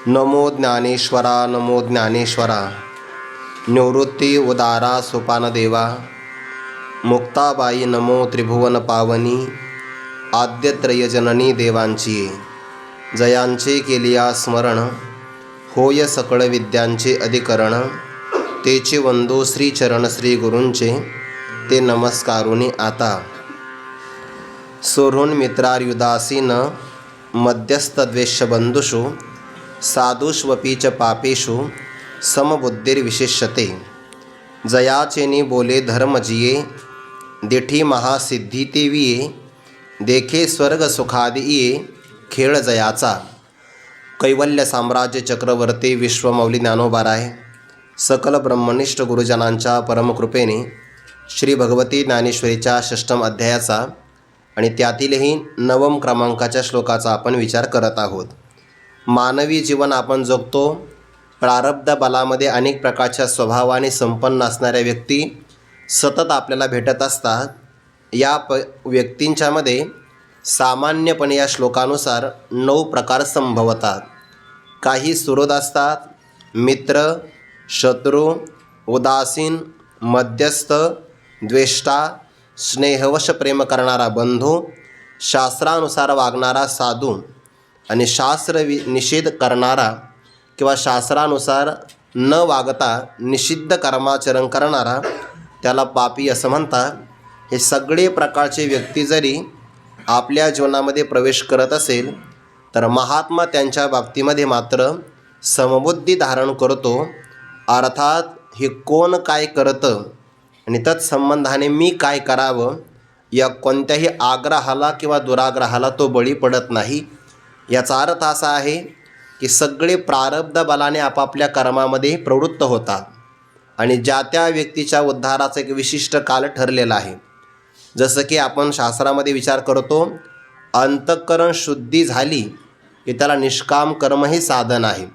नमो ज्ञानेश्वरा नमो ज्ञानेश्वरा निवृत्ती उदारा सोपानदेवा मुक्ताबाई नमो त्रिभुवन पावनी आद्यत्रयजननी देवांची जयांचे केलिया स्मरण होय सकळ विद्यांचे अधिकरण तेचे वंदो श्रीचरण श्री गुरूंचे ते नमस्कारुनी आता सोरून मित्रार्युदासीन मध्यस्थद्वेषबंधुषु साधुष्वपीच पापेषु समबुद्धिर्विशेष्यते जयाचेनी बोले धर्म जिये दिठी महासिद्धी तेविये देखे स्वर्ग सुखादिये खेळ जयाचा कैवल्य साम्राज्य चक्रवर्ती विश्वमौली ज्ञानोबाराय सकल ब्रह्मनिष्ठ गुरुजनांच्या परमकृपेने श्री भगवती ज्ञानेश्वरीच्या षष्ठम अध्यायाचा आणि त्यातीलही नवम क्रमांकाच्या श्लोकाचा आपण विचार करत आहोत. मानवी जीवन आपण जगतो. प्रारब्ध बलामध्ये अनेक प्रकारच्या स्वभावाने संपन्न असणाऱ्या व्यक्ती सतत आपल्याला भेटत असतात. या व्यक्तींच्यामध्ये सामान्यपणे या श्लोकानुसार 9 प्रकार संभवतात. काही सुहृद असतात, मित्र, शत्रू, उदासीन, मध्यस्थ, द्वेष्टा, स्नेहवश प्रेम करणारा बंधू, शास्त्रानुसार वागणारा साधू आणि निषेध करणारा किंवा शास्त्रानुसार न वागता निषिद्ध कर्माचरण करणारा त्याला पापी असं म्हणतात. हे सगळे प्रकारचे व्यक्ती जरी आपल्या जीवनामध्ये प्रवेश करत असेल तर महात्मा त्यांच्या बाबतीमध्ये मात्र समबुद्धी धारण करतो. अर्थात हे कोण काय करतं आणि तत्संबंधाने मी काय करावं या कोणत्याही आग्रहाला किंवा दुराग्रहाला तो बळी पडत नाही. याचा अर्थ असा आहे की सगळे प्रारब्ध बलाने आपापल्या कर्मामध्ये प्रवृत्त होतात आणि ज्या त्या व्यक्तीच्या उद्धाराचा एक विशिष्ट काल ठरलेला आहे. जसं की आपण शास्त्रामध्ये विचार करतो, अंतःकरण शुद्धी झाली की त्याला निष्काम कर्म हे साधन आहे.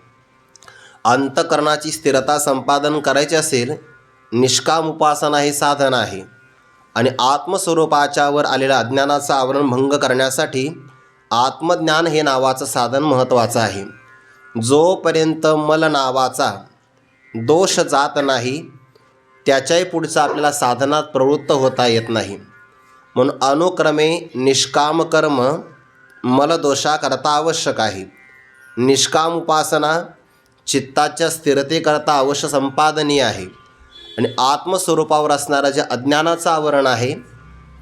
अंतःकरणाची स्थिरता संपादन करायची असेल, निष्काम उपासना हे साधन आहे. आणि आत्मस्वरूपाच्यावर आलेलं अज्ञानाचं आवरण भंग करण्यासाठी आत्मज्ञान हे नावाचं साधन महत्त्वाचं आहे. जोपर्यंत मल नावाचा दोष जात नाही त्याच्याही पुढचं आपल्याला साधनात प्रवृत्त होता येत नाही. म्हणून अनुक्रमे निष्काम कर्म मलदोषाकरता आवश्यक आहे. निष्काम उपासना चित्ताच्या स्थिरतेकरता अवश्य संपादनीय आहे. आणि आत्मस्वरूपावर असणारं जे अज्ञानाचं आवरण आहे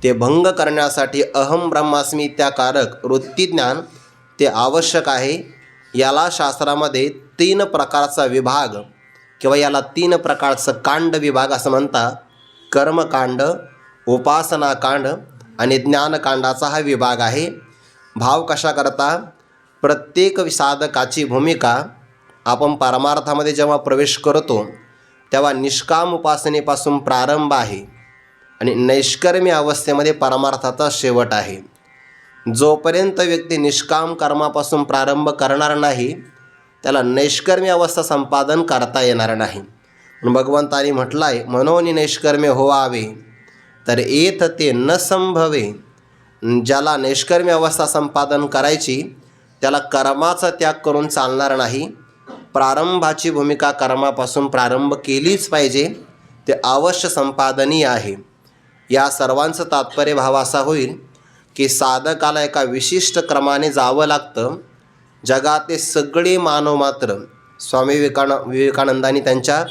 ते भंग करण्यासाठी अहम ब्रह्मास्मी त्याकारक वृत्तीज्ञान ते आवश्यक आहे. याला शास्त्रामध्ये 3 प्रकारचा विभाग किंवा याला 3 प्रकारचं कांड विभाग असं म्हणतात. कर्मकांड, उपासनाकांड आणि ज्ञानकांडाचा हा विभाग आहे. भाव कशा करता, प्रत्येक साधकाची भूमिका आपण परमार्थामध्ये जेव्हा प्रवेश करतो तेव्हा निष्काम उपासनेपासून प्रारंभ आहे आणि नैष्कर्मी अवस्थेमध्ये परमार्थाचा शेवट आहे. जोपर्यंत व्यक्ती निष्काम कर्मापासून प्रारंभ करणार नाही त्याला नैष्कर्मी अवस्था संपादन करता येणार नाही. भगवंतानी म्हटलं आहे, मनोनी नैष्कर्म्य होवावे तर येत ते न संभवे. ज्याला नैष्कर्मी अवस्था संपादन करायची त्याला कर्माचा त्याग करून चालणार नाही. प्रारंभाची भूमिका कर्मापासून प्रारंभ केलीच पाहिजे, ते अवश्य संपादनीय आहे. या सर्वांचं तात्पर्य भाव असा होईल की साधकाला एका विशिष्ट क्रमाने जावं लागतं. जगातले सगळे मानव मात्र स्वामी विवेकानंदांनी त्यांच्या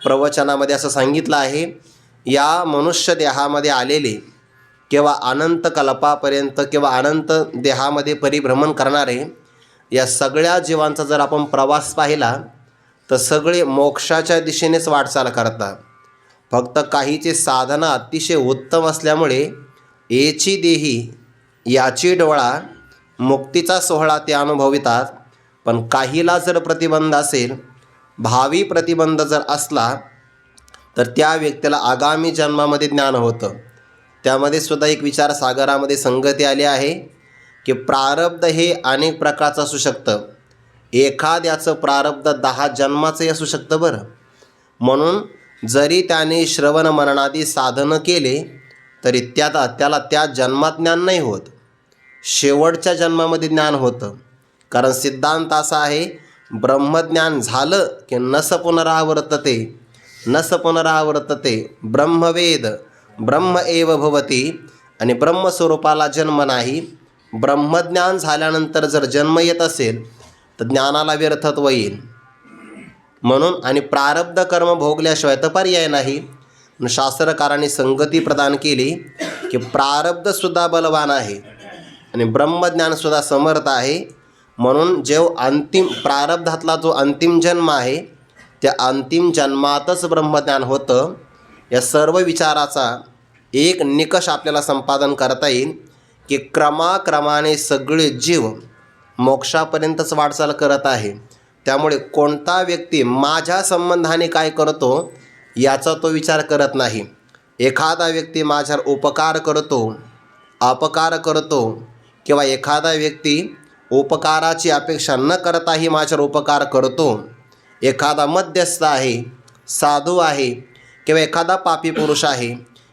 प्रवचनामध्ये असं सांगितलं आहे, या मनुष्य देहामध्ये आलेले किंवा अनंत कल्पापर्यंत किंवा अनंत देहामध्ये परिभ्रमण करणारे या सगळ्या जीवांचा जर आपण प्रवास पाहिला तर सगळे मोक्षाच्या दिशेनेच वाटचाल करतात. फक्त काहीचे साधना अतिशय उत्तम असल्यामुळे एची देही याची डोळा मुक्तीचा सोहळा ते अनुभवितात. पण काहीला जर प्रतिबंध असेल, भावी प्रतिबंध जर असला तर त्या व्यक्तीला आगामी जन्मामध्ये ज्ञान होतं. त्यामध्ये सुद्धा एक विचार सागरामध्ये संगती आली आहे की प्रारब्ध हे अनेक प्रकारचं असू शकतं. एखाद्याचं प्रारब्ध 10 जन्माचंही असू शकतं बरं. म्हणून जरी त्याने श्रवण मननादी साधनं केले तरी त्याला त्या जन्मात ज्ञान नाही होत, शेवटच्या जन्मामध्ये ज्ञान होतं. कारण सिद्धांत असा आहे ब्रह्मज्ञान झालं की नस पुनरावर्तते, नस पुनरावर्तते, ब्रह्मवेद ब्रह्म एव भवती, आणि ब्रह्मस्वरूपाला जन्म नाही. ब्रह्मज्ञान झाल्यानंतर जर जन्म येत असेल तर ज्ञानाला व्यर्थत्व येईल. म्हणून आणि प्रारब्ध कर्म भोगल्याशिवाय तर पर्याय नाही. शास्त्रकारांनी संगती प्रदान केली की प्रारब्धसुद्धा बलवान आहे आणि ब्रह्मज्ञानसुद्धा समर्थ आहे. म्हणून अंतिम प्रारब्धातला जो अंतिम जन्म आहे त्या अंतिम जन्मातच ब्रह्मज्ञान होतं. या सर्व विचाराचा एक निकष आपल्याला संपादन करता येईल की क्रमाक्रमाने सगळे जीव मोक्षापर्यंतच वाटचाल करत आहे. त्यामुळे कोणता व्यक्ती माझ्या संबंधाने काय करतो याचा तो विचार करत नाही. एखादा व्यक्ती माझ्यावर उपकार करतो, अपकार करतो, किंवा एखादा व्यक्ती उपकाराची अपेक्षा न करताही माझ्यावर उपकार करतो, एखादा मध्यस्थ आहे, साधू आहे, किंवा एखादा पापी पुरुष आहे,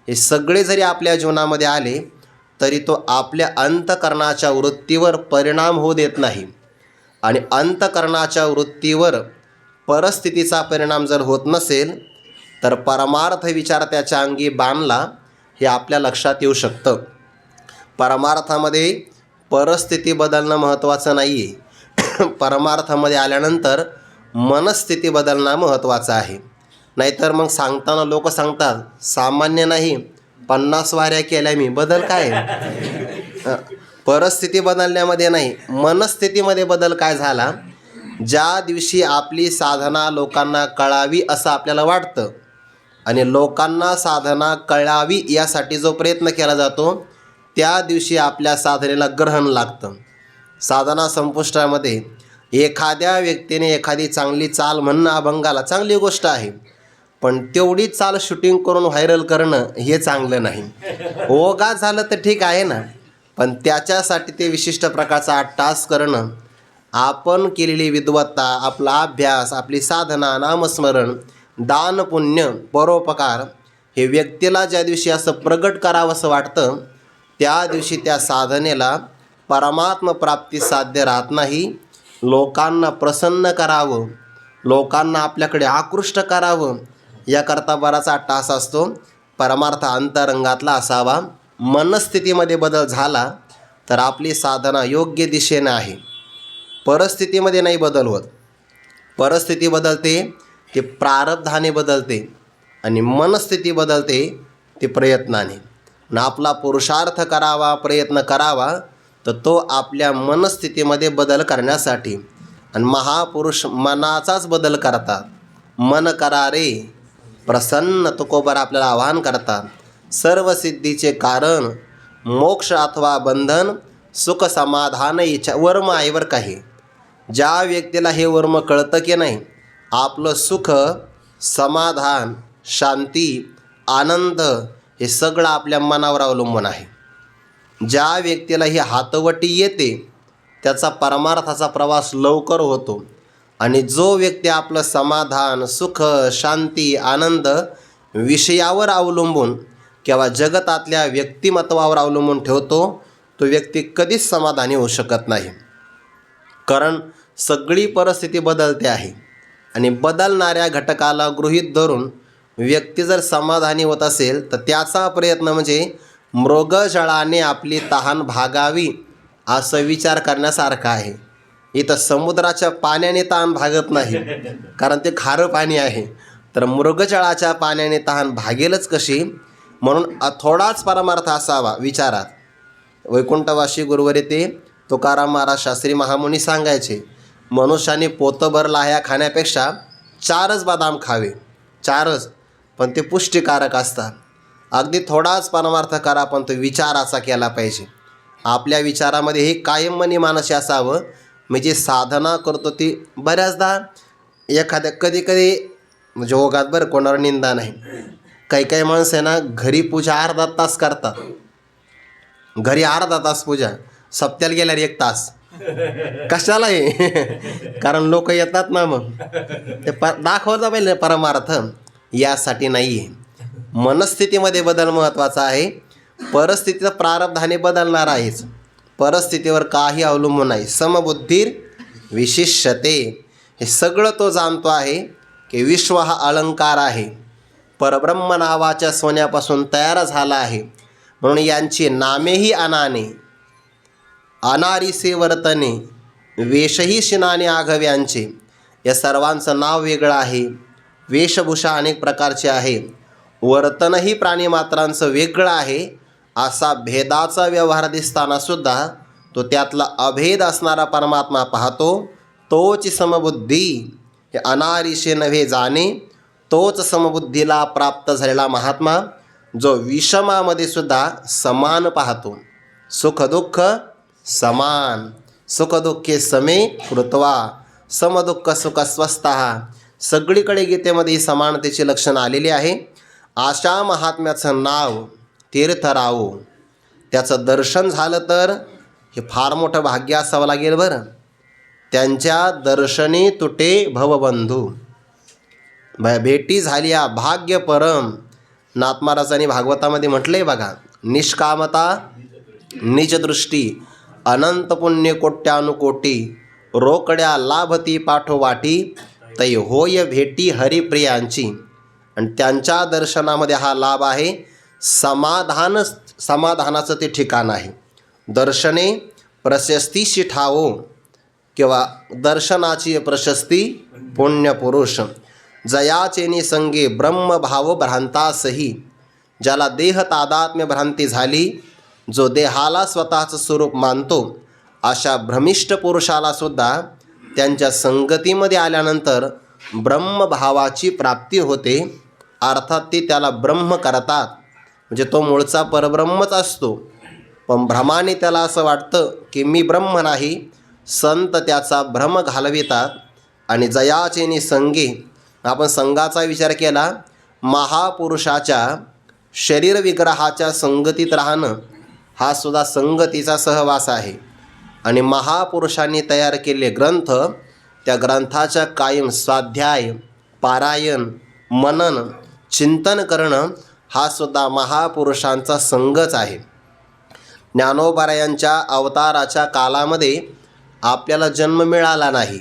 हे सगळे जरी आपल्या जीवनामध्ये आले तरी तो आपल्या अंतकरणाच्या वृत्तीवर परिणाम होऊ देत नाही. आणि अंतकरणाच्या वृत्तीवर परिस्थितीचा परिणाम जर होत नसेल तर परमार्थ विचार त्याच्या अंगी बांधला हे आपल्या लक्षात येऊ शकतं. परमार्थामध्ये परिस्थिती बदलणं महत्त्वाचं नाही आहे. परमार्थामध्ये आल्यानंतर मनस्थिती बदलणं महत्त्वाचं आहे. नाहीतर मग सांगताना लोक सांगतात सामान्य नाही 50 वाऱ्या केल्या मी, बदल काय? परिस्थिती बदलण्यामध्ये नाही, मनस्थितीमध्ये बदल काय झाला? ज्या दिवशी आपली साधना लोकांना कळावी असं आपल्याला वाटतं आणि लोकांना साधना कळावी यासाठी जो प्रयत्न केला जातो त्या दिवशी आपल्या साधनेला ग्रहण लागतं. साधना संपुष्टामध्ये एखाद्या व्यक्तीने एखादी चांगली चाल म्हणणं अभंगाला चांगली गोष्ट आहे, पण तेवढी चाल शूटिंग करून व्हायरल करणं हे चांगलं नाही. ओघात झालं तर ठीक आहे ना, पण त्याच्यासाठी ते विशिष्ट प्रकारचा टास्क करणं, आपण केलेली विद्वत्ता, आपला अभ्यास, आपली साधना, नामस्मरण, दान, पुण्य, परोपकार हे व्यक्तीला ज्या दिवशी असं प्रगट करावंसं वाटतं त्या दिवशी त्या साधनेला परमात्म प्राप्ती साध्य राहत नाही. लोकांना प्रसन्न करावं, लोकांना आपल्याकडे आकृष्ट करावं याकरता बराचसा टास असतो. परमार्थ अंतरंगातला असावा. मनस्थितीमध्ये बदल झाला तर आपली साधना योग्य दिशेने आहे. परिस्थितीमध्ये नाही बदल होत. परिस्थिती बदलते ते प्रारब्धाने बदलते आणि मनस्थिती बदलते ते प्रयत्नाने. आणि आपला पुरुषार्थ करावा, प्रयत्न करावा तर तो आपल्या मनस्थितीमध्ये बदल करण्यासाठी. आणि महापुरुष मनाचाच बदल करतात. मन करा रे प्रसन्न, तुकोबर आपल्याला आवाहन करतात. सर्व सिद्धीचे कारण मोक्ष अथवा बंधन, सुख समाधान इच्छा वर्म आहे बरं काही. ज्या व्यक्तीला हे वर्म कळतं की नाही, आपलं सुख, समाधान, शांती, आनंद हे सगळं आपल्या मनावर अवलंबून आहे. ज्या व्यक्तीला ही हातवटी येते त्याचा परमार्थाचा प्रवास लवकर होतो. आणि जो व्यक्ती आपलं समाधान, सुख, शांती, आनंद विषयावर अवलंबून किंवा जगतातल्या व्यक्तिमत्वावर अवलंबून ठेवतो तो व्यक्ती कधीच समाधानी होऊ शकत नाही. कारण सगळी परिस्थिती बदलते आहे आणि बदलणाऱ्या घटकाला गृहीत धरून व्यक्ती जर समाधानी होत असेल तर त्याचा प्रयत्न म्हणजे मृगजळाने आपली तहान भागावी असं विचार करण्यासारखा आहे. इथं समुद्राच्या पाण्याने तहान भागत नाही कारण ते खारं पाणी आहे, तर मृगजळाच्या पाण्याने तहान भागेलच कशी. म्हणून थोडाच परमार्थ असावा विचारात. वैकुंठवासी गुरुवारी ते तुकाराम महाराज शास्त्री महामुनी सांगायचे, मनुष्याने पोतभर लाह्या खाण्यापेक्षा 4च बदाम खावे, 4च, पण ते पुष्टीकारक असतात. अगदी थोडाच परमार्थ करा पण तो विचाराचा केला पाहिजे. आपल्या विचारामध्ये हे कायम मनी मानसी असावं. म्हणजे साधना करतो ती बऱ्याचदा एखाद्या कधी कधी म्हणजे ओघात बरं, कोणावर निंदा नाही. काही माणसं आहे ना घरी पूजा अर्धा तास करतात, घरी अर्धा तास पूजा, सप्त्याला गेल्यावर 1 तास. कशाला आहे? कारण लोक येतात ना, मग ते दाखवता पाहिजे परमार्थ. यासाठी नाही आहे. मनस्थितीमध्ये बदल महत्त्वाचा आहे. परिस्थितीचं प्रारब्धाने बदलणार आहेच, परिस्थितीवर काही अवलंबून नाही. समबुद्धीर विशिष्यते, हे सगळं तो जाणतो आहे की विश्व हा अलंकार आहे, परब्रह्म नावाच्या सोन्यापासून तयार झाला आहे. म्हणून यांची नामेही अनाने, अनारिसे वर्तने, वेशही शिनाने आघव्यांचे. या सर्वांचं नाव वेगळं आहे, वेशभूषा अनेक प्रकारचे आहे, वर्तनही प्राणीमात्रांचं वेगळं आहे. असा भेदाचा व्यवहार दिसतानासुद्धा तो त्यातला अभेद असणारा परमात्मा पाहतो. तोच समबुद्धी, हे अनारिशे नव्हे जाणे, तोच समबुद्धीला प्राप्त झालेला महात्मा जो विषमामध्ये सुद्धा समान पाहतो. सुखदुःख समान, सुखदुःखे समे कृत्वा समदुःख सुखस्वस्थः. सगळीकडे गीतेमध्ये ही समानतेची लक्षणं आलेली आहे. अशा महात्म्याचं नाव तीर्थरावो. त्याचं दर्शन झालं तर हे फार मोठं भाग्य असावं लागेल बरं. त्यांच्या दर्शनी तुटे भवबंधू, भेटी झाली या भाग्य परम. नाथ महाराजांनी भागवतामध्ये म्हटलं आहे बघा, निष्कामता निजदृष्टी अनंत पुण्य कोट्यानुकोटी, रोकड्या लाभती पाठोवाटी, तै होय भेटी हरिप्रियांची. आणि त्यांच्या दर्शनामध्ये हा लाभ आहे. समाधानाचं ते ठिकाण आहे. दर्शने प्रशस्तीशी ठावो, किंवा दर्शनाची प्रशस्ती पुण्यपुरुष. जयाचेनी संगे ब्रह्मभाव भ्रांतासही. ज्याला देह तादात्म्य भ्रांती झाली, जो देहाला स्वतःचं स्वरूप मानतो, अशा भ्रमिष्ठ पुरुषालासुद्धा त्यांच्या संगतीमध्ये आल्यानंतर ब्रह्मभावाची प्राप्ती होते. अर्थात ते त्याला ब्रह्म करतात, म्हणजे तो मूळचा परब्रह्मच असतो. पण भ्रमाने त्याला असं वाटतं की मी ब्रह्म नाही. संत त्याचा भ्रम घालवितात. आणि जयाचेनी संगे, आपण संघाचा विचार केला, महापुरुषाच्या शरीर विग्रहाच्या संगतीत राहणं हा सुद्धा संगतीचा सहवास आहे. आणि महापुरुषांनी तयार केलेले ग्रंथ, त्या ग्रंथाच्या कायम स्वाध्याय, पारायण, मनन, चिंतन करणं हा सुद्धा महापुरुषांचा संघच आहे. ज्ञानोबारायांच्या अवताराच्या कालामध्ये आपल्याला जन्म मिळाला नाही,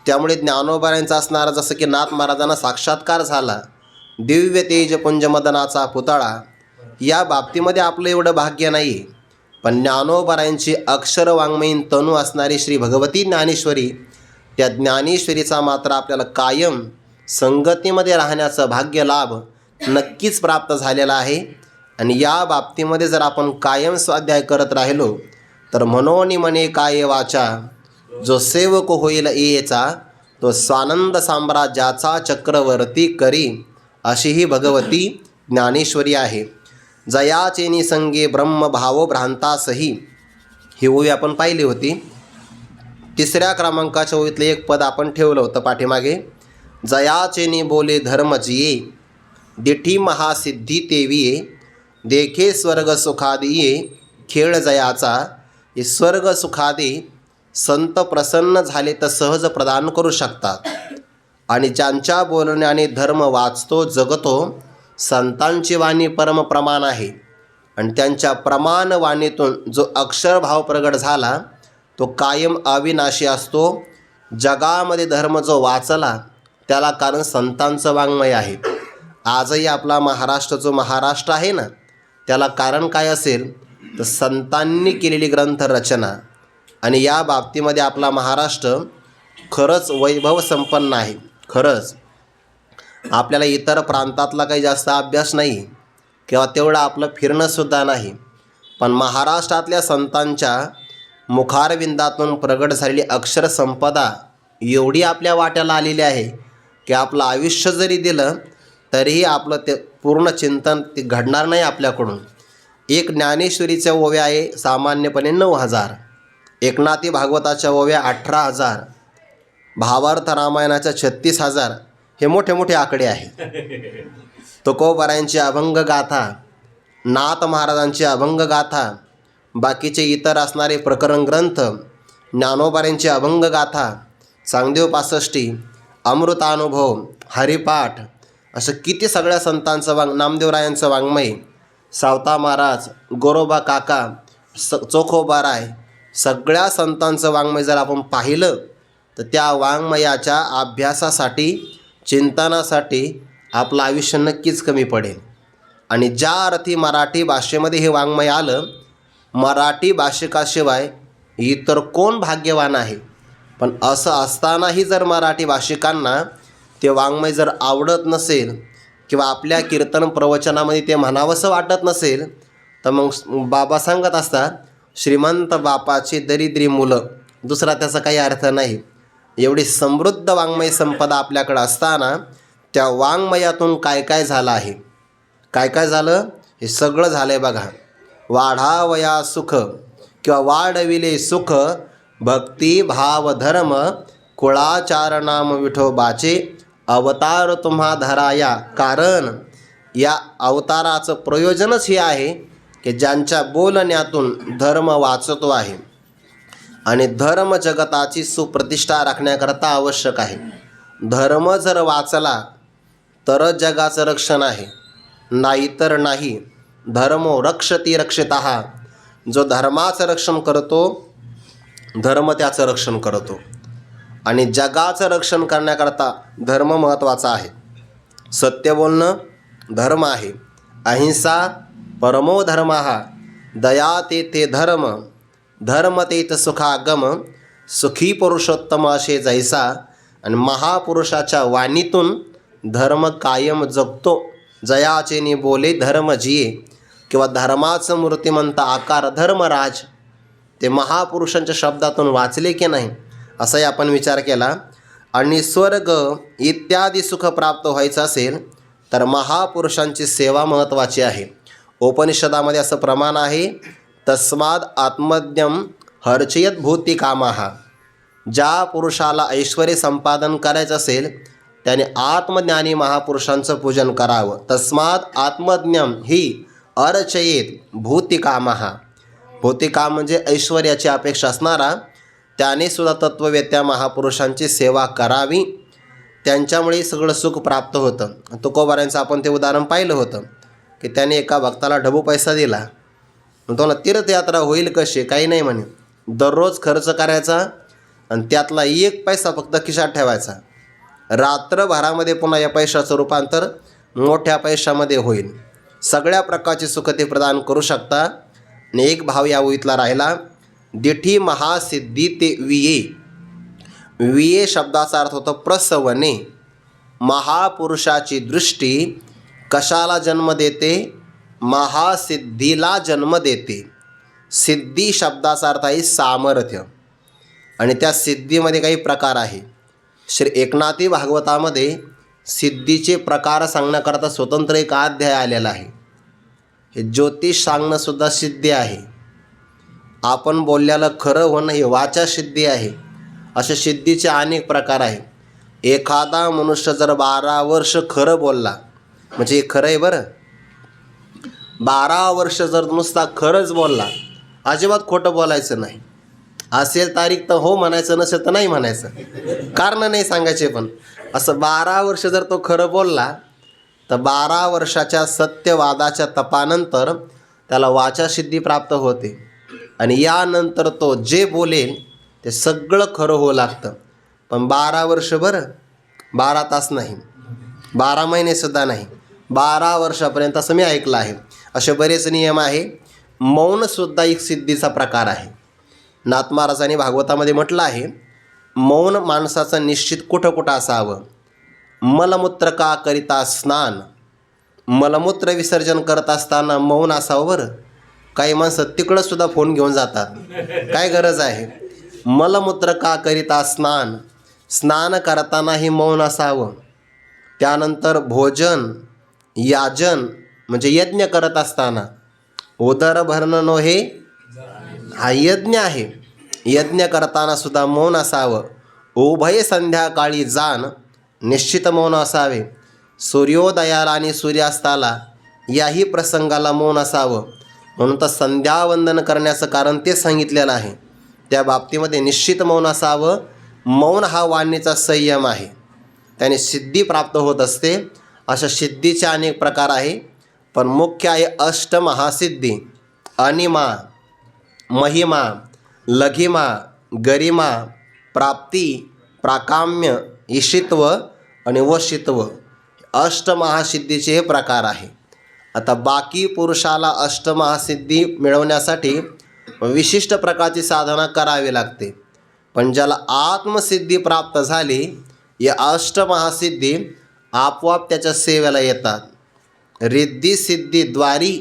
त्यामुळे ज्ञानोबारायांचा असणारा जसं की नाथ महाराजांना साक्षात्कार झाला, दिव्य तेजपुंज मदनाचा पुतळा, या बाबतीमध्ये आपलं एवढं भाग्य नाही. पण ज्ञानोबारायांची अक्षर वाङ्मयीन तनू असणारी श्री भगवती ज्ञानेश्वरी, त्या ज्ञानेश्वरीचा मात्र आपल्याला कायम संगतीमध्ये राहण्याचा भाग्य लाभ नक्कीच प्राप्त झालेला आहे. आणि या बाबतीमध्ये जर आपण कायम स्वाध्याय करत राहिलो तर मनोनी मने काय वाचा, जो सेवक होईल येचा, तो स्वानंद साम्राज्याचा चक्रवर्ती करी. अशी ही भगवती ज्ञानेश्वरी आहे. जयाचेनी संगे ब्रह्मभाव भ्रांतासही, ही ओवी आपण पाहिली होती. तिसऱ्या क्रमांकाच्या ओवीतलं एक पद आपण ठेवलं होतं पाठीमागे. जयाचेनी बोले धर्मजिये, दिठी महासिद्धी तेविये, देखे स्वर्ग सुखादिये, खेळ जयाचा. हे स्वर्ग सुखादी संत प्रसन्न झाले तर सहज प्रदान करू शकतात. आणि ज्यांच्या बोलण्याने धर्म वाचतो जगतो, संतांची वाणी परमप्रमाण आहे. आणि त्यांच्या प्रमाण वाणीतून जो अक्षरभाव प्रगट झाला तो कायम अविनाशी असतो. जगामध्ये धर्म जो वाचला त्याला कारण संतांचं वाङ्मय आहे. आजही आपला महाराष्ट्र जो महाराष्ट्र आहे ना, त्याला कारण काय असेल तर संतांनी केलेली ग्रंथ रचना. आणि या बाबतीमध्ये आपला महाराष्ट्र खरंच वैभव संपन्न आहे. खरंच आपल्याला इतर प्रांतातला काही जास्त अभ्यास नाही किंवा तेवढं आपलं फिरणंसुद्धा नाही, पण महाराष्ट्रातल्या संतांच्या मुखारविंदातून प्रगट झालेली अक्षरसंपदा एवढी आपल्या वाट्याला आलेली आहे की आपलं आयुष्य जरी दिलं तरीही आपलं ते पूर्ण चिंतन ते घडणार नाही आपल्याकडून. एक ज्ञानेश्वरीच्या ओव्या आहे सामान्यपणे 9,000, एकनाथी भागवताच्या ओव्या 18,000, भावार्थ रामायणाच्या 36,000. हे मोठे मोठे आकडे आहेत. तुकोबारायांची अभंग गाथा, नाथ महाराजांची अभंग गाथा, बाकीचे इतर असणारे प्रकरण ग्रंथ, ज्ञानोबारायांची अभंग गाथा, चांगदेव पासष्टी, अमृतानुभव, हरिपाठ, असं किती सगळ्या संतांचं नामदेवरायांचं वाङ्मय, सावता महाराज, गोरोबा काका, चोखोबाराय, सगळ्या संतांचं वाङ्मय जर आपण पाहिलं तर त्या वाङ्मयाच्या अभ्यासासाठी, चिंतनासाठी आपलं आयुष्य नक्कीच कमी पडेल. आणि ज्या अर्थी मराठी भाषेमध्ये हे वाङ्मय आलं, मराठी भाषिकाशिवाय इतर कोण भाग्यवान आहे. पण असं असतानाही जर मराठी भाषिकांना ते वाङ्मय जर आवडत नसेल किंवा आपल्या कीर्तन प्रवचनामध्ये ते म्हणावंसं वाटत नसेल, तर मग बाबा सांगत असतात, श्रीमंत बापाची दरिद्री मुलं. दुसरा त्याचा काही अर्थ नाही. एवढी समृद्ध वाङ्मय संपदा आपल्याकडं असताना त्या वाङ्मयातून काय काय झालं आहे, काय काय झालं, हे सगळं झालं आहे बघा. वाढावया सुख किंवा वाढविले सुख, भक्ती भाव धर्म, कुळाचार नाम विठोबाचे, अवतार तुम्हा धराया. कारण या अवताराचं प्रयोजनच हे आहे की ज्यांच्या बोलण्यातून धर्म वाचतो आहे आणि धर्म जगताची सुप्रतिष्ठा राखण्याकरता आवश्यक आहे. धर्म जर वाचला तरच जगाचं रक्षण आहे, नाहीतर नाही. धर्मो रक्षती रक्षितः. जो धर्माचं रक्षण करतो, धर्म त्याचं रक्षण करतो. आणि जगाचं रक्षण करण्याकरता धर्म महत्त्वाचा आहे. सत्य बोलणं धर्म आहे. अहिंसा परमो धर्म, दया ते धर्म, धर्म तेथ सुखागम, सुखी पुरुषोत्तम असे जैसा. आणि महापुरुषाच्या वाणीतून धर्म कायम जगतो. जयाचेनी बोले धर्म जिये, किंवा धर्माचं मूर्तिमंत आकार धर्मराज. ते महापुरुषांच्या शब्दातून वाचले की नाही असाही आपण विचार केला. आणि स्वर्ग इत्यादी सुख प्राप्त व्हायचं असेल तर महापुरुषांची सेवा महत्त्वाची आहे. उपनिषदामध्ये असं प्रमाण आहे, तस्माद आत्मज्ञम हर्चयत भूती कामाः. ज्या पुरुषाला ऐश्वर्य संपादन करायचं असेल त्याने आत्मज्ञानी महापुरुषांचं पूजन करावं. तस्माद आत्मज्ञम ही अर्चयेत भूतिकामः. भौतिकाम म्हणजे ऐश्वर्याची अपेक्षा असणारा, त्याने सुद्धा तत्ववेत्या महापुरुषांची सेवा करावी. त्यांच्यामुळे सगळं सुख प्राप्त होतं. तुकोबारांचं आपण ते उदाहरण पाहिलं होतं की त्याने एका भक्ताला ढबू पैसा दिला. तो तीर्थयात्रा होईल कशी, काही नाही म्हणे. दररोज खर्च करायचा आणि त्यातला एक पैसा फक्त खिशात ठेवायचा. रात्रभरामध्ये पुन्हा या पैशाचं रूपांतर मोठ्या पैशामध्ये होईल. सगळ्या प्रकारचे सुख ते प्रदान करू शकता. आणि एक भाव या ओळीतला राहिला, दिठी महासिद्धी ते विये. विये शब्दाचा अर्थ होतो प्रसवने. महापुरुषाची दृष्टी कशाला जन्म देते, महासिद्धीला जन्म देते. सिद्धी शब्दाचा अर्थ आहे सामर्थ्य. आणि त्या सिद्धीमध्ये काही प्रकार आहे. श्री एकनाथी भागवतामध्ये सिद्धीचे प्रकार सांगण्याकरता स्वतंत्र एक अध्याय आलेला आहे. हे ज्योतिष सांगणंसुद्धा सिद्धी आहे. आपण बोलल्याला खरं होणं हे वाचा सिद्धी आहे. अशा सिद्धीचे अनेक प्रकार आहे. एखादा मनुष्य जर 12 वर्ष खरं बोलला म्हणजे हे खरं आहे बरं. 12 वर्ष जर नुसता खरंच बोलला, अजिबात खोटं बोलायचं नाही. असेल तारीख तर हो म्हणायचं, नसेल तर नाही म्हणायचं, कारण नाही सांगायचे. पण असं 12 वर्ष जर तो खरं बोलला तर 12 वर्षाच्या सत्यवादाच्या तपानंतर त्याला वाचासिद्धी प्राप्त होते. आणि यानंतर तो जे बोलेल ते सगळं खरं होऊ लागतं. पण 12 वर्ष बरं, 12 तास नाही, 12 महिनेसुद्धा नाही, 12 वर्षापर्यंत असं मी ऐकलं आहे. असे बरेच नियम आहे. मौनसुद्धा एक सिद्धीचा प्रकार आहे. नाथ महाराजांनी भागवतामध्ये म्हटलं आहे, मौन माणसाचं निश्चित कुठं कुठं असावं. मलमूत्र का करिता स्नान. मलमूत्र विसर्जन करत असताना मौन असावं बरं. काही माणसं तिकडंसुद्धा फोन घेऊन जातात, काय गरज आहे. मलमूत्र का करिता स्नान. स्नान करतानाही मौन असावं. त्यानंतर भोजन याजन म्हणजे यज्ञ करत असताना उदर भरणं नो हे हा यज्ञ आहे. यज्ञ करताना सुद्धा मौन असावं. उभय संध्याकाळी जाण निश्चित मौन असावे. सूर्योदयाला आणि सूर्यास्ताला याही प्रसंगाला मौन असावं. म्हणून तर संध्यावंदन करण्याचं कारण ते सांगितलेलं आहे. त्या बाबतीमध्ये निश्चित मौन असावं. मौन हा वाणीचा संयम आहे, त्याने सिद्धी प्राप्त होत असते. अशा सिद्धीचे अनेक प्रकार आहे. पण मुख्य आहे अष्टमहासिद्धी. अनिमा, महिमा, लघिमा, गरिमा, प्राप्ती, प्राकाम्य, ईशित्व आणि वशित्व अष्टमहासिद्धीचे हे प्रकार आहे. आता बाकी पुरुषाला अष्टमहासिद्धी मिळवण्यासाठी विशिष्ट प्रकारची साधना करावी लागते, पण ज्याला आत्मसिद्धी प्राप्त झाली या अष्टमहासिद्धी आपोआप त्याच्या सेवेला येतात. रिद्धी सिद्धीद्वारी